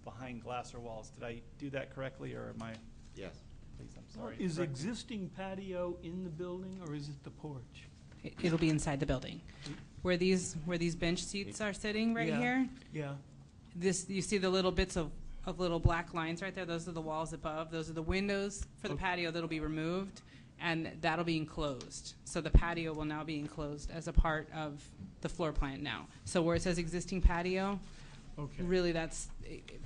behind glass or walls. Did I do that correctly, or am I, Yes. please, I'm sorry. Is correct me. existing patio in the building or is it the porch? It'll be inside the building. Where these bench seats are sitting right Yeah. here, Yeah, this, you see the little bits of little black lines right there? Those are the walls above. Those are the windows for the Okay. patio that'll be removed, and that'll be enclosed. So the patio will now be enclosed as a part of the floor plan now. So where it says existing patio, okay. really that's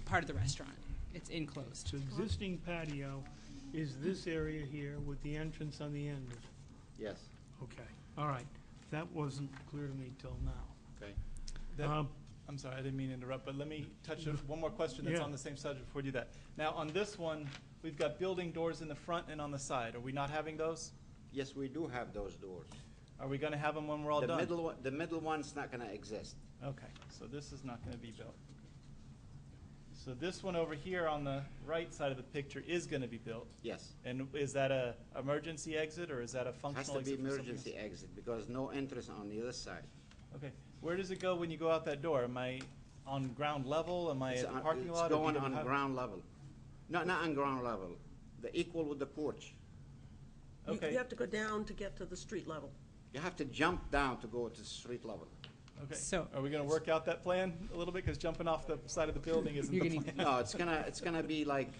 part of the restaurant. It's enclosed. So existing patio is this area here with the entrance on the end. Yes. Okay, all right. That wasn't clear to me till now. Okay. That- I'm sorry, I didn't mean to interrupt, but let me touch on one more question that's Yeah. on the same subject before we do that. Now, on this one, we've got building doors in the front and on the side. Are we not having those? Yes, we do have those doors. Are we going to have them when we're all The done? the middle one's not gonna exist. Okay, so this is not going to be built. So this one over here on the right side of the picture is going to be built. Yes. And is that a emergency exit, or is that a Has functional to be exit for something emergency else? exit because no entrance on the other side. Okay, where does it go when you go out that door? Am I on ground level? Am I It's at the on- parking lot? It's or do you going on have- ground level. No, not on ground level. The equal with the porch. Okay. You have to go down to get to the street level. You have to jump down to go to street level. Okay. So- Are we going to work out that plan a little bit? Because jumping off the side of the building isn't You're the gonna- plan. No, it's gonna be like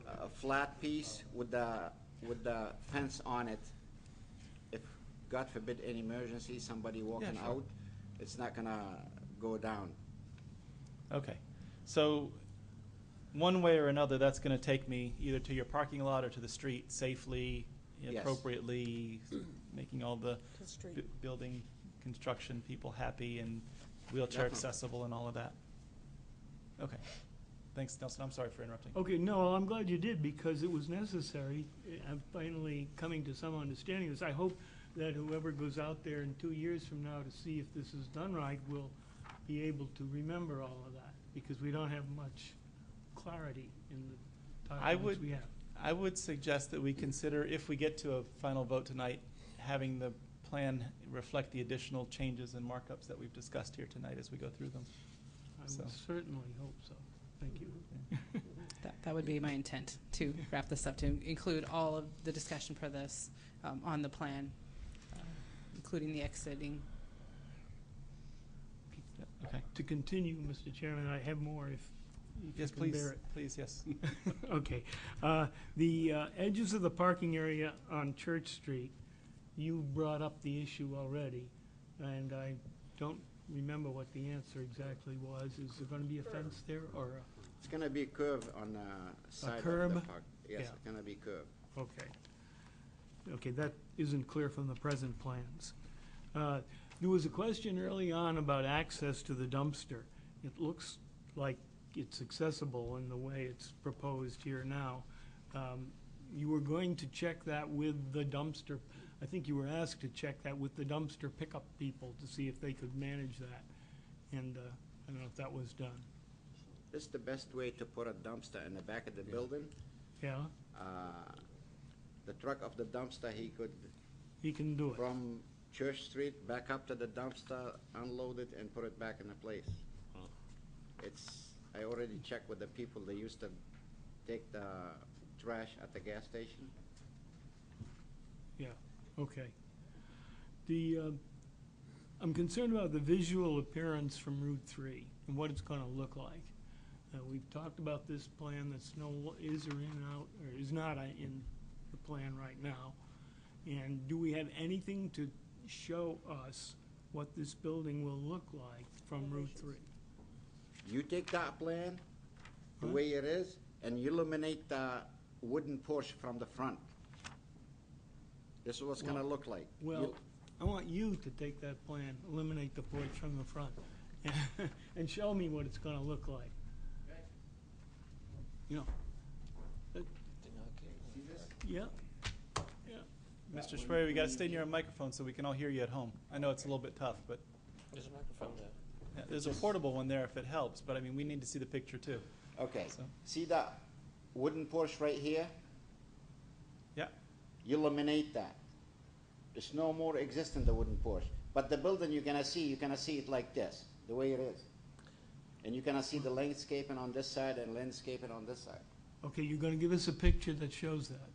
a flat piece with the fence on it. If, God forbid, any emergency, somebody walking sure. out, it's not gonna go down. Okay, so one way or another, that's going to take me either to your parking lot or to the street safely, Yes. appropriately, making all the To the street. building construction people happy and wheelchair Definitely. accessible and all of that. Okay, thanks, Nelson. I'm sorry for interrupting. Okay, no, I'm glad you did, because it was necessary. I'm finally coming to some understanding of this. I hope that whoever goes out there in 2 years from now to see if this is done right will be able to remember all of that, because we don't have much clarity in the documents we have. I would suggest that we consider, if we get to a final vote tonight, having the plan reflect the additional changes and markups that we've discussed here tonight as we go through them. I So. would certainly hope so. Thank you. That would be my intent, to wrap this up, to include all of the discussion for this on the plan, including the exiting. Okay. To continue, Mr. Chairman, I have more if Yes, you can please, bear it. please, yes. Okay. The edges of the parking area on Church Street, you brought up the issue already, and I don't remember what the answer exactly was. Is there going to be a fence there, or, It's gonna be a curve on the side of the curb? park. Yes, Yeah. it's gonna be curved. okay. Okay, that isn't clear from the present plans. There was a question early on about access to the dumpster. It looks like it's accessible in the way it's proposed here now. You were going to check that with the dumpster, I think you were asked to check that with the dumpster pickup people to see if they could manage that. And I don't know if that was done. This is the best way to put a dumpster in the back of the building. Yeah, The truck of the dumpster, he could, he can do it. from Church Street, back up to the dumpster, unload it, and put it back in the place. I already checked with the people, they used to take the trash at the gas station. Yeah, okay. I'm concerned about the visual appearance from Route 3 and what it's gonna look like. We've talked about this plan that snow is or in out, or is not in the plan right now. And do we have anything to show us what this building will look like from Route 3? You take that plan, the Huh? way it is, and you illuminate the wooden porch from the front. This is what it's gonna Well- look like. Well, I want you to take that plan, eliminate the porch from the front, and show me what it's gonna look like. You know, yeah, yeah. Mr. Schwer, we gotta stay near a microphone so we can all hear you at home. I know it's a little bit tough, but There's a microphone there. yeah, there's a portable one there if it helps, but I mean, we need to see the picture too. Okay, So- see that wooden porch right here? Yeah, You eliminate that. There's no more existing the wooden porch. But the building you're gonna see it like this, the way it is. And you're gonna see the landscaping on this side and landscaping on this side. Okay, you're gonna give us a picture that shows that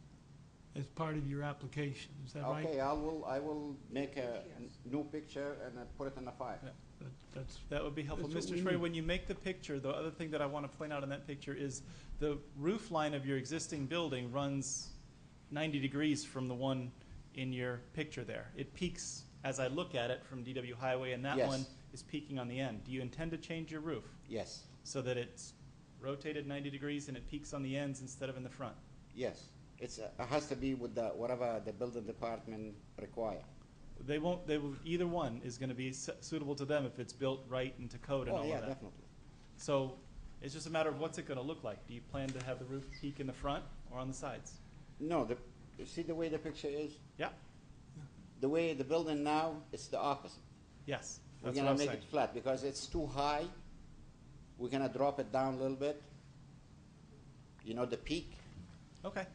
as part of your application, is that right? Okay, I will make a new picture and put it in the file. Yeah. That's, that would be helpful. That's what Mr. we Schwer, need. when you make the picture, the other thing that I want to point out in that picture is the roof line of your existing building runs 90 degrees from the one in your picture there. It peaks as I look at it from DW Highway, and that Yes. one is peaking on the end. Do you intend to change your roof Yes, so that it's rotated 90 degrees and it peaks on the ends instead of in the front? yes. It has to be with whatever the building department require. They won't. Either one is going to be suitable to them if it's built right into code and Oh, all yeah, of that. definitely. So it's just a matter of what's it going to look like. Do you plan to have the roof peak in the front or on the sides? No, you see the way the picture is? Yeah. The way the building now, it's the opposite. Yes. We're That's what gonna I'm make saying. it flat because it's too high. We're gonna drop it down a little bit. You know, the peak. Okay.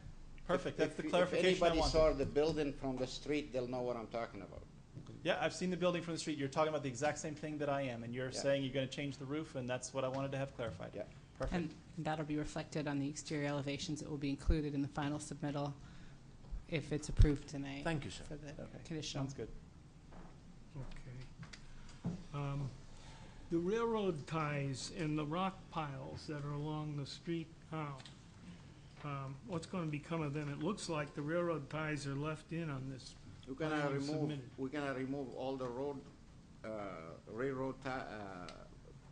Perfect. That's the If clarification I anybody wanted. saw the building from the street, they'll know what I'm talking about. Yeah, I've seen the building from the street. You're talking about the exact same thing that I am, and you're Yeah. saying you're going to change the roof, and that's what I wanted to have clarified. Yeah. Perfect. And that'll be reflected on the exterior elevations that will be included in the final submittal if it's approved tonight. Thank you, sir. For the Okay. conditional. Sounds good. okay. The railroad ties and the rock piles that are along the street now, what's gonna become of them? It looks like the railroad ties are left in on this. We're gonna plan you remove, submitted. we're gonna remove all the railroad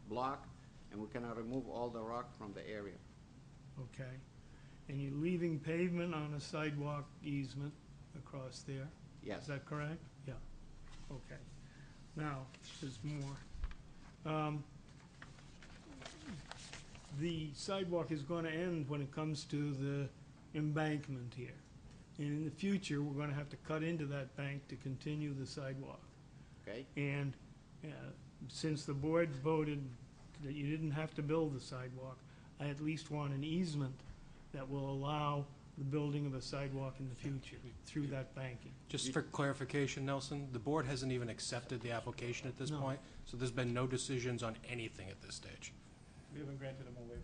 block, and we're gonna remove all the rock from the area. Okay. And you're leaving pavement on a sidewalk easement across there? Yes. Is that correct? Yeah. Okay. Now, there's more. The sidewalk is gonna end when it comes to the embankment here. And in the future, we're gonna have to cut into that bank to continue the sidewalk. Okay? And since the board voted that you didn't have to build the sidewalk, I at least want an easement that will allow the building of a sidewalk in the future through that banking. Just for clarification, Nelson, the board hasn't even accepted the application at this No. point, so there's been no decisions on anything at this stage. We haven't granted them a waiver.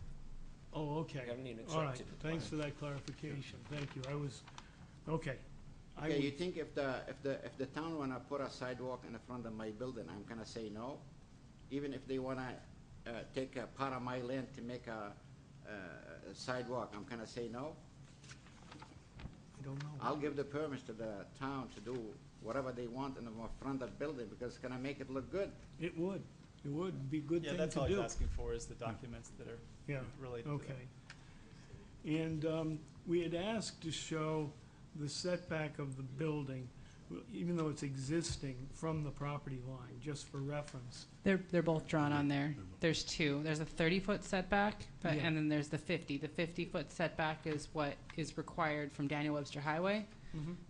Oh, okay. haven't even All right, accepted the thanks for that clarification. Thank you. I was, okay. I Okay, would- you think if the town wanna put a sidewalk in the front of my building, I'm gonna say no? Even if they wanna take a part of my land to make a sidewalk, I'm gonna say no? I don't know. I'll give the permits to the town to do whatever they want in the front of the building, because it's gonna make it look good. It would. It would be a good Yeah, thing that's to all he's do. asking for is the documents that are Yeah, related to that. okay. And we had asked to show the setback of the building, even though it's existing, from the property line, just for reference. They're both drawn on there. There's two. There's a 30-foot setback, Yeah. and then there's the 50. The 50-foot setback is what is required from Daniel Webster Highway,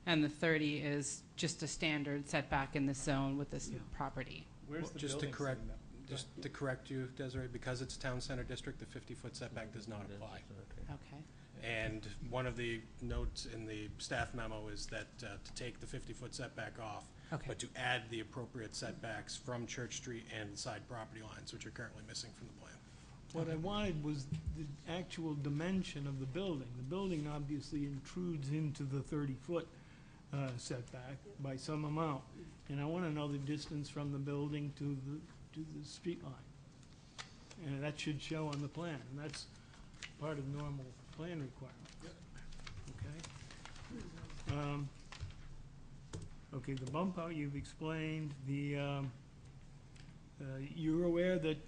and the 30 is just a standard setback in this zone with this Yeah. property. Where's the Just to building correct- sitting now? Just to correct you, Desiree, because it's town center district, the 50-foot setback does not apply. Okay. And one of the notes in the staff memo is that to take the 50-foot setback off, Okay. but to add the appropriate setbacks from Church Street and side property lines, which are currently missing from the plan. What I wanted was the actual dimension of the building. The building obviously intrudes into the 30-foot setback by some amount. And I want to know the distance from the building to the street line. And that should show on the plan, and that's part of normal plan requirement. Okay? Okay, the bump out you've explained, you're aware that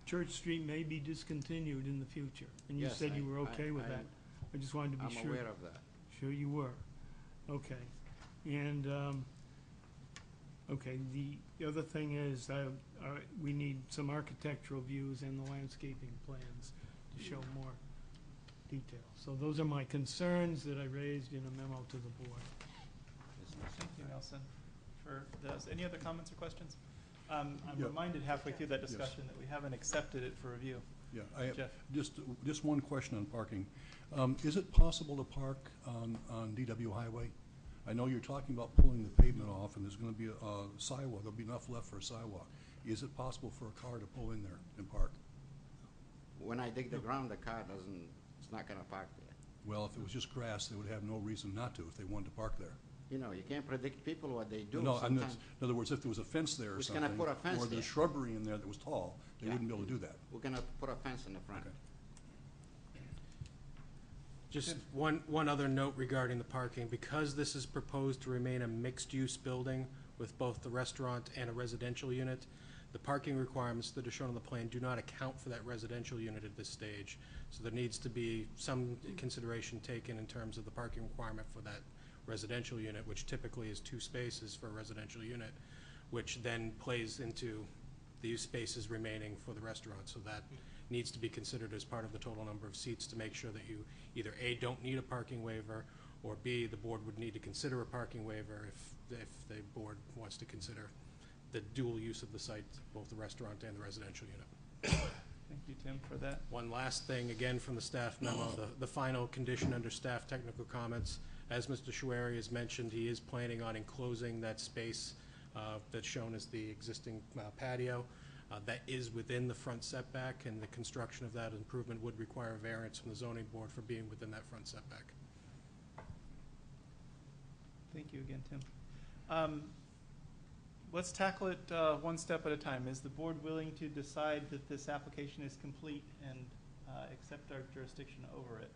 Church Street may be discontinued in the future, and you Yes, said you were okay with I'm- that. I just wanted to be I'm sure. aware of that. Sure you were. Okay. And, okay, the other thing is, we need some architectural views and the landscaping plans to show more detail. So those are my concerns that I raised in a memo to the board. Thank you, Nelson, for those. Any other comments or questions? I'm Yeah. reminded halfway through that Yes. discussion that we haven't accepted it for review. Yeah, I have Jeff? just one question on parking. Is it possible to park on DW Highway? I know you're talking about pulling the pavement off, and there's gonna be a sidewalk, there'll be enough left for a sidewalk. Is it possible for a car to pull in there and park? When I dig the ground, the car it's not gonna park there. Well, if it was just grass, they would have no reason not to if they wanted to park there. You know, you can't predict people what they do No, sometimes. in other words, if there was a fence there or Who's something. gonna put a fence or there? there's shrubbery in there that was tall, they Yeah. wouldn't be able to do that. We're gonna put a fence in the front. Okay. Just one other note regarding the parking. Because this is proposed to remain a mixed-use building with both the restaurant and a residential unit, the parking requirements that are shown on the plan do not account for that residential unit at this stage. So there needs to be some consideration taken in terms of the parking requirement for that residential unit, which typically is 2 spaces for a residential unit, which then plays into the spaces remaining for the restaurant. So that needs to be considered as part of the total number of seats to make sure that you either A, don't need a parking waiver, or B, the board would need to consider a parking waiver if the board wants to consider the dual use of the site, both the restaurant and the residential unit. Thank you, Tim, for that. One last thing, again, from the staff memo, the final condition under staff technical comments. As Mr. Shuari has mentioned, he is planning on enclosing that space that's shown as the existing patio. That is within the front setback, and the construction of that improvement would require a variance from the zoning board for being within that front setback. Thank you again, Tim. Let's tackle it one step at a time. Is the board willing to decide that this application is complete and accept our jurisdiction over it?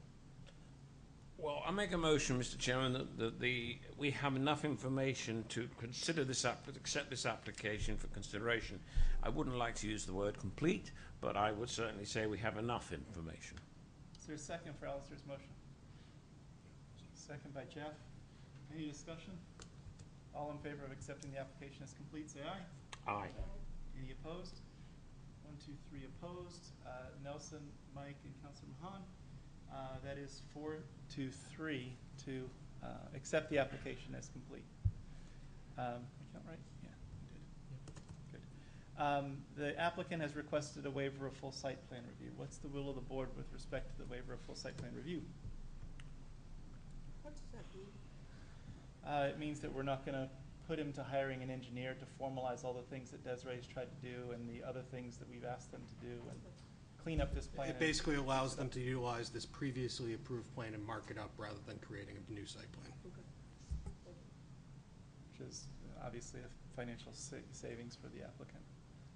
Well, I make a motion, Mr. Chairman, that we have enough information to consider accept this application for consideration. I wouldn't like to use the word complete, but I would certainly say we have enough information. Is there a second for Alistair's motion? Second by Jeff. Any discussion? All in favor of accepting the application as complete, say aye. Aye. Any opposed? 1, 2, 3 opposed. Nelson, Mike, and Councilor Mahan. That is 4 to 3 to accept the application as complete. I count right? Yeah, you did. Good. The applicant has requested a waiver of full site plan review. What's the will of the board with respect to the waiver of full site plan review? What does that mean? It means that we're not going to put him to hiring an engineer to formalize all the things that Desiree's tried to do and the other things that we've asked them to do and clean up this plan. It basically allows them to utilize this previously approved plan and mark it up rather than creating a new site plan. Which is obviously a financial savings for the applicant.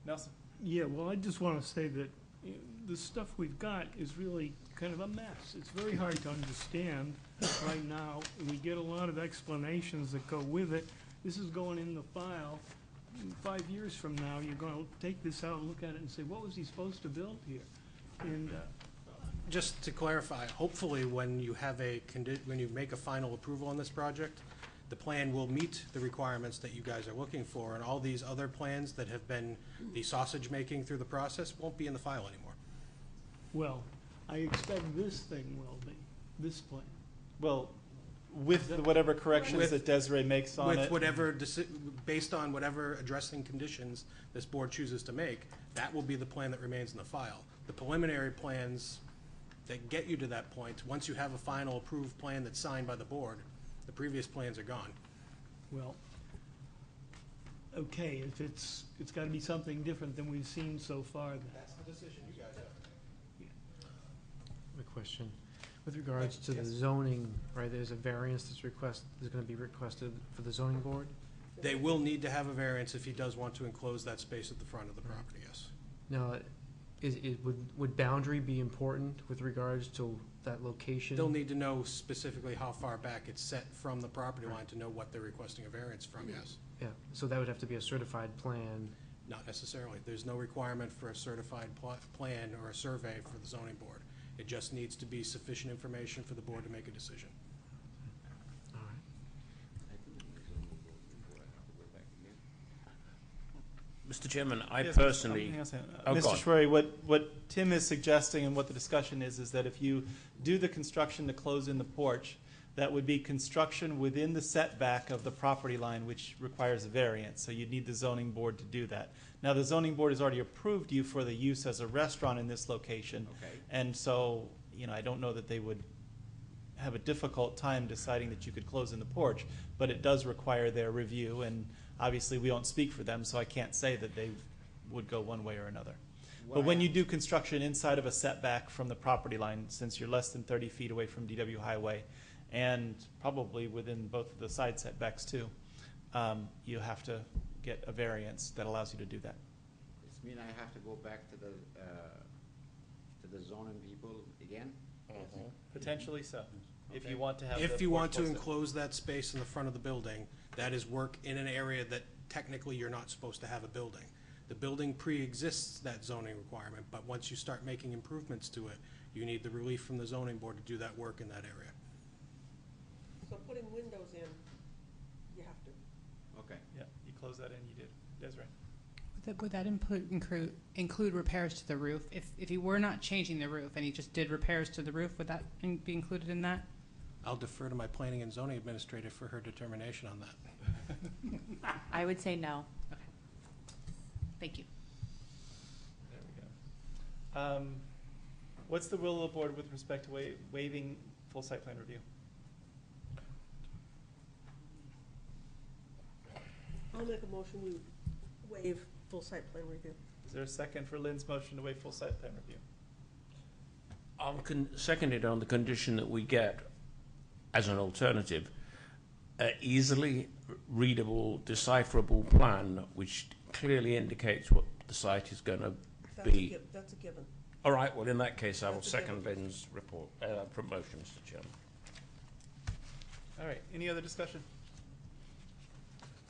Nelson? Yeah, well, I just want to say that the stuff we've got is really kind of a mess. It's very hard to understand right now, and we get a lot of explanations that go with it. This is going in the file. 5 years from now, you're going to take this out and look at it and say, what was he supposed to build here? And Just to clarify, hopefully when you have when you make a final approval on this project, the plan will meet the requirements that you guys are looking for, and all these other plans that have been the sausage making through the process won't be in the file anymore. well, I expect this thing will be, this plan. Well, with whatever corrections that Desiree makes on it. With whatever, based on whatever addressing conditions this board chooses to make, that will be the plan that remains in the file. The preliminary plans that get you to that point, once you have a final approved plan that's signed by the board, the previous plans are gone. Well, okay, if it's got to be something different than we've seen so far, then. That's the decision you guys have to make. A question. With regards to the zoning, right, there's a variance that's going to be requested for the zoning board? They will need to have a variance if he does want to enclose that space at the front of the property, yes. Now, would boundary be important with regards to that location? They'll need to know specifically how far back it's set from the property line to know what they're requesting a variance from, yes. Yeah, so that would have to be a certified plan. Not necessarily. There's no requirement for a certified plan or a survey for the zoning board. It just needs to be sufficient information for the board to make a decision. All right. Mr. Chairman, I Yes, personally... hang on a second. Oh, go Mr. on. Schwery, what Tim is suggesting and what the discussion is that if you do the construction to close in the porch, that would be construction within the setback of the property line, which requires a variance. So you'd need the zoning board to do that. Now, the zoning board has already approved you for the use as a restaurant in this location. Okay. And so, I don't know that they would have a difficult time deciding that you could close in the porch, but it does require their review, and obviously we don't speak for them, so I can't say that they would go one way or another. But when you do construction inside of a setback from the property line, since you're less than 30 feet away from DW Highway, and probably within both of the side setbacks too, you have to get a variance that allows you to do that. This mean I have to go back to the zoning people again? Potentially so, if Okay. you want to have. If the you porch want to closer. enclose that space in the front of the building, that is work in an area that technically you're not supposed to have a building. The building pre-exists that zoning requirement, but once you start making improvements to it, you need the relief from the zoning board to do that work in that area. So putting windows in, you have to. Okay. Yeah, you close that in, you did. Desiree? Would that include repairs to the roof? If he were not changing the roof and he just did repairs to the roof, would that be included in that? I'll defer to my planning and zoning administrator for her determination on that. I would say no. Okay. Thank you. There we go. What's the will of the board with respect to waiving full site plan review? I'll make a motion, we waive full site plan review. Is there a second for Lynn's motion to waive full site plan review? I'll second it on the condition that we get, as an alternative, an easily readable, decipherable plan which clearly indicates what the site is going to be. That's a given. All right, well, in that case, I will That's a second given. Lynn's report, promotion, Mr. Chairman. All right, any other discussion?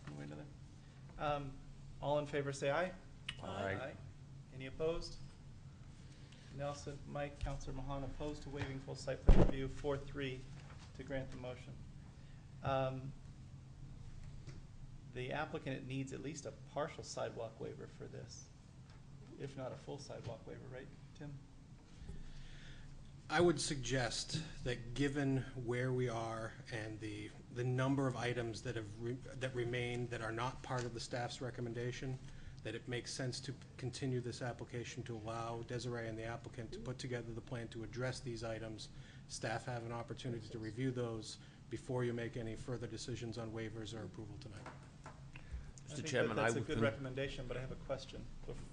One way or another? All in favor, say aye. Aye. Any opposed? Nelson, Mike, Counselor Mahan opposed to waiving full site plan review, 4-3 to grant the motion. The applicant needs at least a partial sidewalk waiver for this, if not a full sidewalk waiver, right, Tim? I would suggest that given where we are and the number of items that that remain that are not part of the staff's recommendation, that it makes sense to continue this application to allow Desiree and the applicant to put together the plan to address these items. Staff have an opportunity to review those before you make any further decisions on waivers or approval tonight. Mr. Chairman, that's I a would good con- recommendation, but I have a question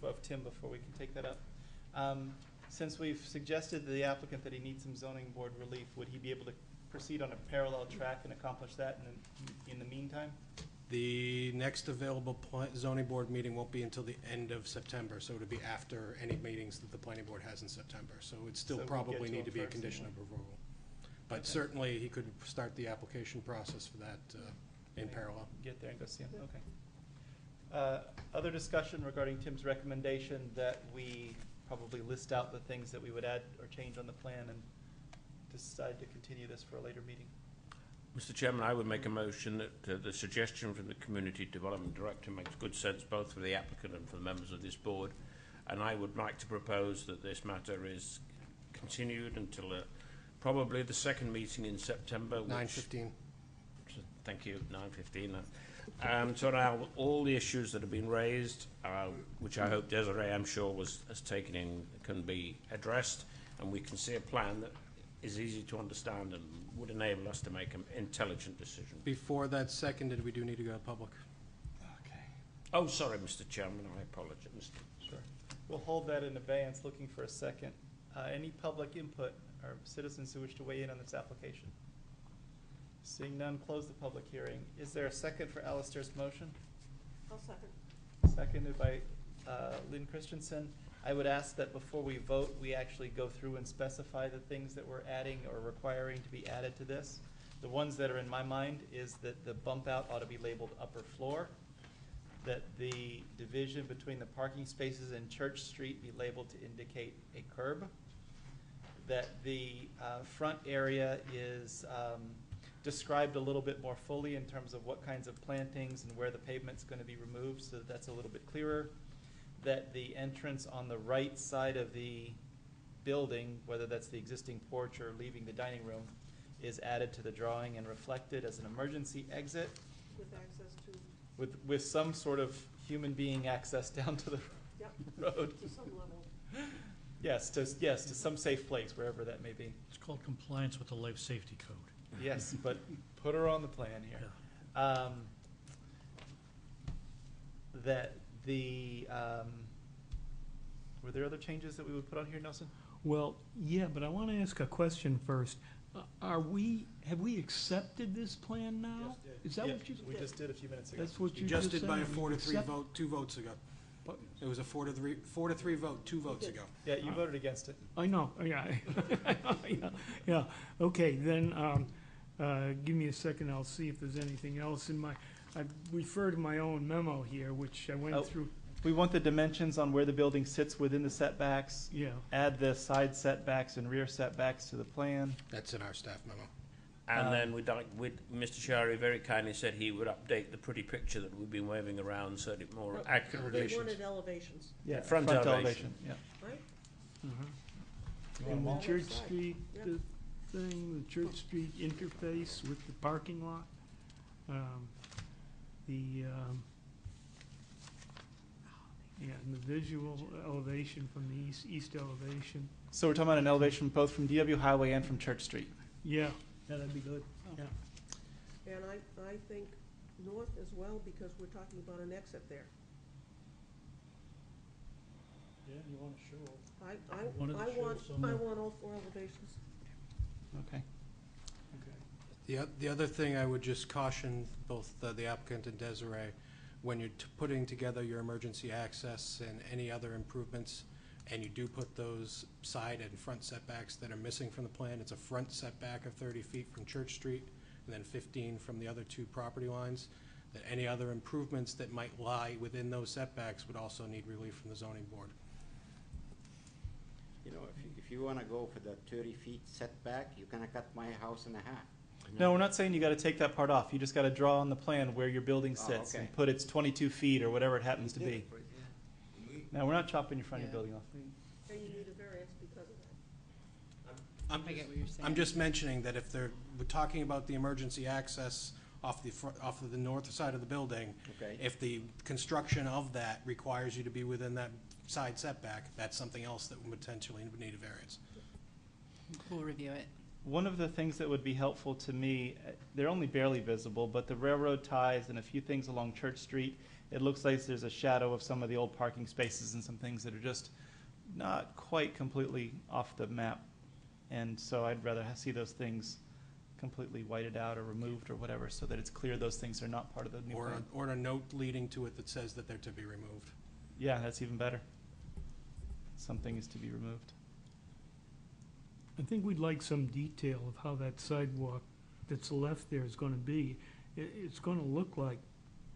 of Tim before we can take that up. Since we've suggested to the applicant that he needs some zoning board relief, would he be able to proceed on a parallel track and accomplish that in the meantime? The next available zoning board meeting won't be until the end of September, so it'll be after any meetings that the planning board has in September. So it'd still So we'll probably get to need him to be a first condition and of approval. But Okay. certainly, he could start the application process for that in Okay. parallel. Get there and go see him, okay. Other discussion regarding Tim's recommendation that we probably list out the things that we would add or change on the plan and decide to continue this for a later meeting. Mr. Chairman, I would make a motion that the suggestion from the Community Development Director makes good sense both for the applicant and for the members of this board. And I would like to propose that this matter is continued until probably the second meeting in September. 9:15. Thank you, 9:15. So now all the issues that have been raised, which I hope Desiree, I'm sure, has taken in, can be addressed, and we can see a plan that is easy to understand and would enable us to make an intelligent decision. Before that's seconded, we do need to go to public. Okay. Oh, sorry, Mr. Chairman, I apologize. Sure. We'll hold that in abeyance, looking for a second. Any public input or citizens who wish to weigh in on this application? Seeing none, close the public hearing. Is there a second for Alistair's motion? I'll second. Seconded by Lynn Christensen. I would ask that before we vote, we actually go through and specify the things that we're adding or requiring to be added to this. The ones that are in my mind is that the bump out ought to be labeled upper floor, that the division between the parking spaces and Church Street be labeled to indicate a curb, that the front area is described a little bit more fully in terms of what kinds of plantings and where the pavement's going to be removed, so that that's a little bit clearer, that the entrance on the right side of the building, whether that's the existing porch or leaving the dining room, is added to the drawing and reflected as an emergency exit With access to, with some sort of human being access down to the yep, road. to some level. Yes, to some safe place, wherever that may be. It's called compliance with the life safety code. Yes, but put her on the plan here. That the, were there other changes that we would put on here, Nelson? Well, yeah, but I want to ask a question first. Have we accepted this plan now? Is that Yeah, what you? we just did a few minutes ago. That's what you Just just did by a said? 4-3 Accept- vote 2 votes ago. It was a 4-3 vote 2 votes ago. Yeah, you voted against it. I know, yeah. Yeah, okay, then, give me a second, I'll see if there's anything else in my, I refer to my own memo here, which I Oh. went through, We want the dimensions on where the building sits within the setbacks. yeah. Add the side setbacks and rear setbacks to the plan. That's in our staff memo. And then Mr. Shari very kindly said he would update the pretty picture that we've been waving around so that it more They accurately. wanted elevations, Yeah, Front elevation. Yeah. right? And the want Church that side. Street, Yeah. the thing, the Church Street interface with the parking lot. Yeah, and the visual elevation from the east elevation. So we're talking about an elevation both from DW Highway and from Church Street. Yeah, that'd be good, yeah. And I think north as well, because we're talking about an exit there. Yeah, you want to show. I Wanted to show want some, all 4 elevations. Okay. The other thing I would just caution both the applicant and Desiree, when you're putting together your emergency access and any other improvements, and you do put those side and front setbacks that are missing from the plan, it's a front setback of 30 feet from Church Street and then 15 from the other two property lines, that any other improvements that might lie within those setbacks would also need relief from the zoning board. You know, if you wanna go for the 30 feet setback, you're gonna cut my house in half. No, we're not saying you gotta take that part off. You just gotta draw on the plan where your building sits okay. and put its 22 feet or whatever it happens to be. No, we're not chopping your front of your building off. And you need a variance because of that. I'm, I get what you're saying. I'm just mentioning that if we're talking about the emergency access off of the north side of the building, Okay. if the construction of that requires you to be within that side setback, that's something else that would potentially need a variance. We'll review it. One of the things that would be helpful to me, they're only barely visible, but the railroad ties and a few things along Church Street, it looks like there's a shadow of some of the old parking spaces and some things that are just not quite completely off the map. And so I'd rather see those things completely whited out or removed or whatever, so that it's clear those things are not part of the new plan. Or a note leading to it that says that they're to be removed. Yeah, that's even better. Something is to be removed. I think we'd like some detail of how that sidewalk that's left there is gonna be. It's gonna look like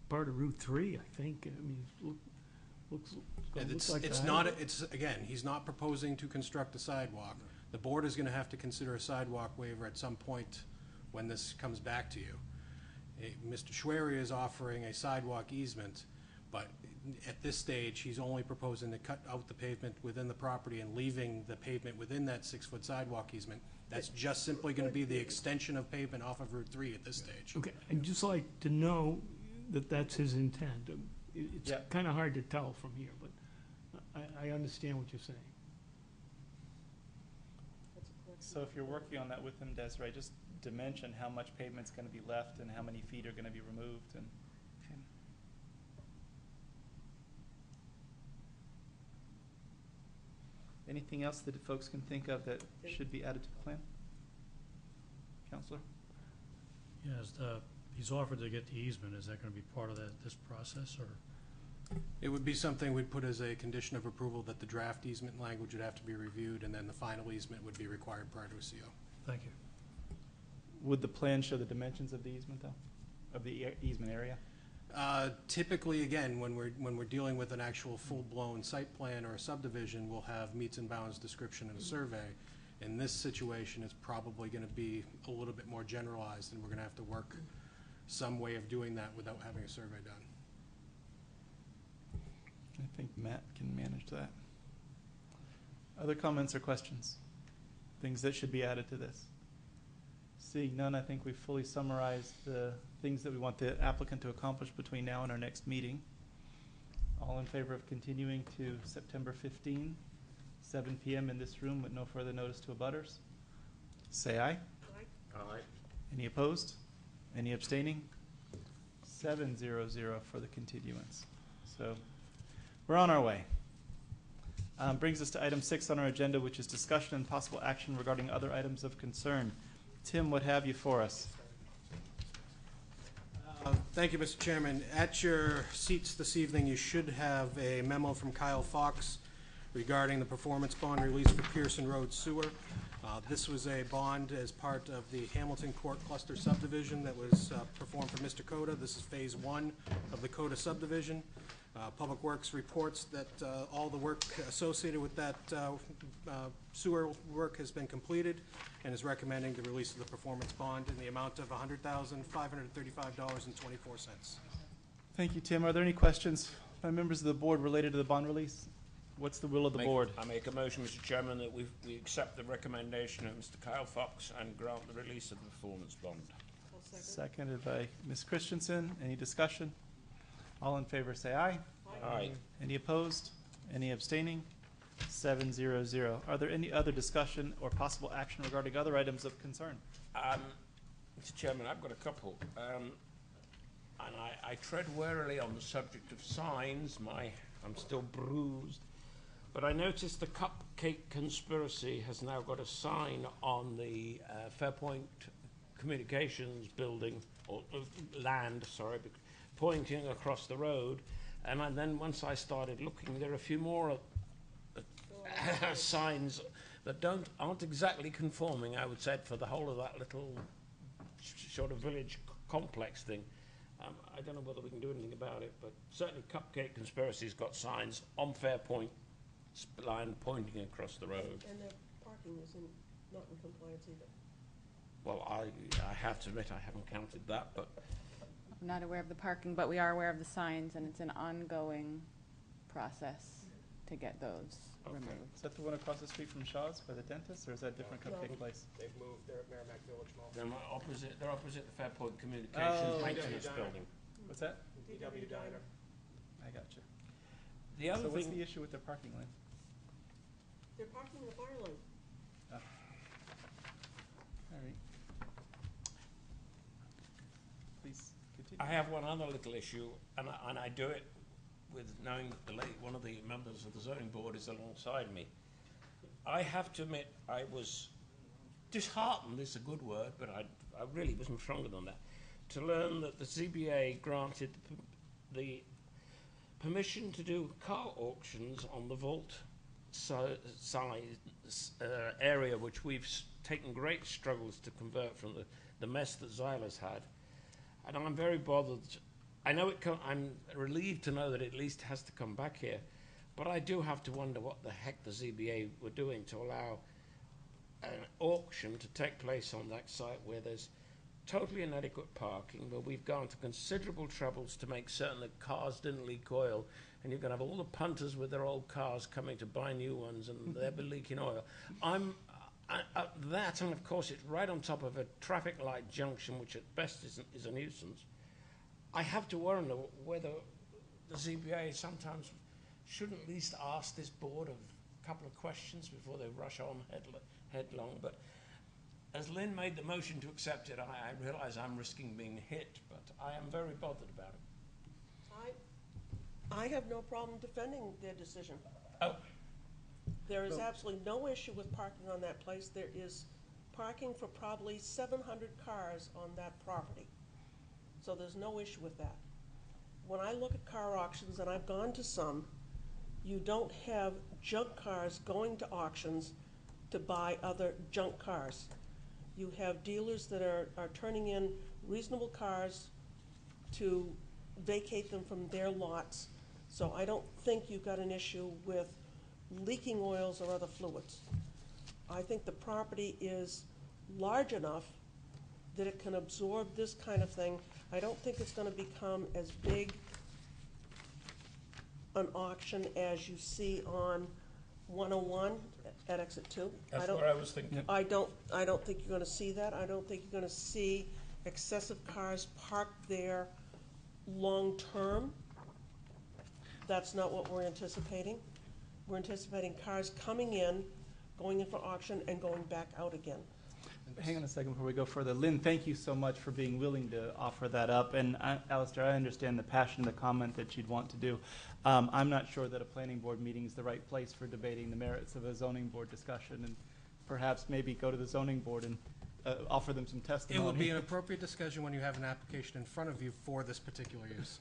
part of Route 3, I think. I mean, looks gonna look like It's that. not, again, he's not proposing to construct a sidewalk. The board is gonna have to consider a sidewalk waiver at some point when this comes back to you. Mr. Schwery is offering a sidewalk easement, but at this stage, he's only proposing to cut out the pavement within the property and leaving the pavement within that 6-foot sidewalk easement. That's just simply gonna be the extension of pavement off of Route 3 at this stage. Okay, I'd just like to know that that's his intent. It's Yeah. kinda hard to tell from here, but I understand what you're saying. So if you're working on that with him, Desiree, just dimension how much pavement's gonna be left and how many feet are gonna be removed and. Anything else that folks can think of that should be added to the plan? Counselor? Yes, he's offered to get the easement. Is that gonna be part of this process, or? It would be something we'd put as a condition of approval that the draft easement language would have to be reviewed, and then the final easement would be required prior to a CO. Thank you. Would the plan show the dimensions of the easement though? Of the easement area? Typically, again, when we're dealing with an actual full-blown site plan or a subdivision, we'll have meets and bounds description and a survey. In this situation, it's probably gonna be a little bit more generalized, and we're gonna have to work some way of doing that without having a survey done. I think Matt can manage that. Other comments or questions? Things that should be added to this? Seeing none, I think we've fully summarized the things that we want the applicant to accomplish between now and our next meeting. All in favor of continuing to September 15, 7 p.m. in this room with no further notice to abutters? Say aye. Aye. Any opposed? Any abstaining? 7-0-0 for the continuance. So we're on our way. Brings us to item 6 on our agenda, which is discussion and possible action regarding other items of concern. Tim, what have you for us? Thank you, Mr. Chairman. At your seats this evening, you should have a memo from Kyle Fox regarding the performance bond release for Pearson Road Sewer. This was a bond as part of the Hamilton Court Cluster subdivision that was performed for Mr. Coda. This is phase 1 of the Coda subdivision. Public Works reports that all the work associated with that sewer work has been completed and is recommending the release of the performance bond in the amount of $100,535.24. Thank you, Tim. Are there any questions by members of the board related to the bond release? What's the will of the board? I make a motion, Mr. Chairman, that we accept the recommendation of Mr. Kyle Fox and grant the release of the performance bond. Seconded by Ms. Christensen. Any discussion? All in favor say aye. Aye. Any opposed? Any abstaining? 7-0-0. Are there any other discussion or possible action regarding other items of concern? Mr. Chairman, I've got a couple. And I tread warily on the subject of signs. I'm still bruised. But I noticed the Cupcake Conspiracy has now got a sign on the Fairpoint Communications building, or land, sorry, pointing across the road. And then once I started looking, there are a few more signs that aren't exactly conforming, I would say, for the whole of that little sort of village complex thing. I don't know whether we can do anything about it, but certainly Cupcake Conspiracy's got signs on Fairpoint line pointing across the road. And their parking is not in compliance either. Well, I have to admit I haven't counted that, but I'm not aware of the parking, but we are aware of the signs, and it's an ongoing process to get those removed. Is that the one across the street from Shaw's by the dentist, or is that a different Cupcake place? They've moved, they're at Merrimack Village Mall. they're opposite the Fairpoint Communications Oh, Maintenance okay. building. What's that? DW Diner. I got you. The other So what's thing, the issue with their parking lane? They're parking in the fire lane. All right. Please continue. I have one other little issue, and I do it with knowing that one of the members of the zoning board is alongside me. I have to admit, I was disheartened, is a good word, but I really wasn't stronger than that, to learn that the ZBA granted the permission to do car auctions on the vault size area, which we've taken great struggles to convert from the mess that Zyla's had. And I'm very bothered. I know I'm relieved to know that it at least has to come back here, but I do have to wonder what the heck the ZBA were doing to allow an auction to take place on that site where there's totally inadequate parking, where we've gone to considerable troubles to make certain that cars didn't leak oil, and you're going to have all the punters with their old cars coming to buy new ones, and they'll be leaking oil. That, and of course it's right on top of a traffic light junction, which at best is a nuisance. I have to wonder whether the ZBA sometimes shouldn't at least ask this board a couple of questions before they rush on headlong. But as Lynn made the motion to accept it, I realise I'm risking being hit, but I am very bothered about it. I have no problem defending their decision. Oh. There is absolutely no issue with parking on that place. There is parking for probably 700 cars on that property. So there's no issue with that. When I look at car auctions, and I've gone to some, you don't have junk cars going to auctions to buy other junk cars. You have dealers that are turning in reasonable cars to vacate them from their lots. So I don't think you've got an issue with leaking oils or other fluids. I think the property is large enough that it can absorb this kind of thing. I don't think it's gonna become as big an auction as you see on 101 at exit 2. That's what I was thinking. I don't think you're gonna see that. I don't think you're gonna see excessive cars parked there long-term. That's not what we're anticipating. We're anticipating cars coming in, going in for auction, and going back out again. Hang on a second before we go further. Lynn, thank you so much for being willing to offer that up. And Alistair, I understand the passion, the comment that you'd want to do. I'm not sure that a planning board meeting is the right place for debating the merits of a zoning board discussion, and perhaps maybe go to the zoning board and offer them some testimony. It would be an appropriate discussion when you have an application in front of you for this particular use.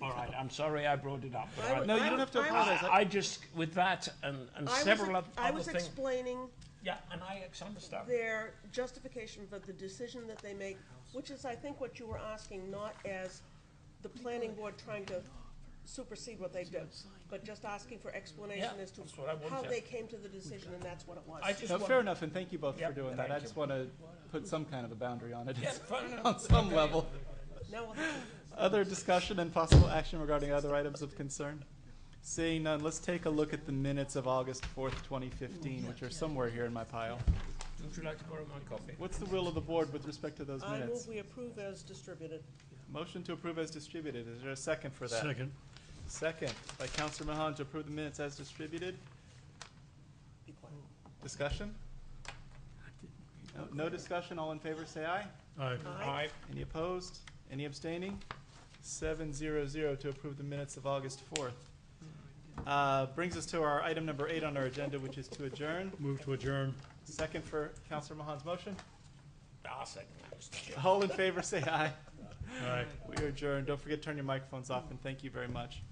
All right, I'm sorry I brought it up. But No, you don't have to apologize. I just, with that and several other I was things. explaining Yeah, and I understand. their justification for the decision that they make, which is, I think, what you were asking, not as the planning board trying to supersede what they do, but just asking for explanation Yeah, as to that's what I how wanted. they came to the decision, and that's what it was. I just No, want- fair enough, and thank you both Yep, for doing that. I thank just you. want to put some kind of a boundary on it Yeah, fine. on some level. Now, Other discussion and possible action regarding other items of concern? Seeing none, let's take a look at the minutes of August 4th, 2015, which are somewhere here in my pile. Would you like to borrow my copy? What's the will of the board with respect to those I minutes? move we approve as distributed. Motion to approve as distributed. Is there a second for that? Second. Second by Councilor Mahan to approve the minutes as distributed. Be quiet. Discussion? No discussion. All in favor, say aye. Aye. Aye. Any opposed? Any abstaining? 7-0-0 to approve the minutes of August 4th. Brings us to our item number 8 on our agenda, which is to adjourn. Move to adjourn. Second for Councilor Mahan's motion. I'll second that, Mr. Chair. All in favor, say aye. Aye. We are adjourned. Don't forget to turn your microphones off, and thank you very much.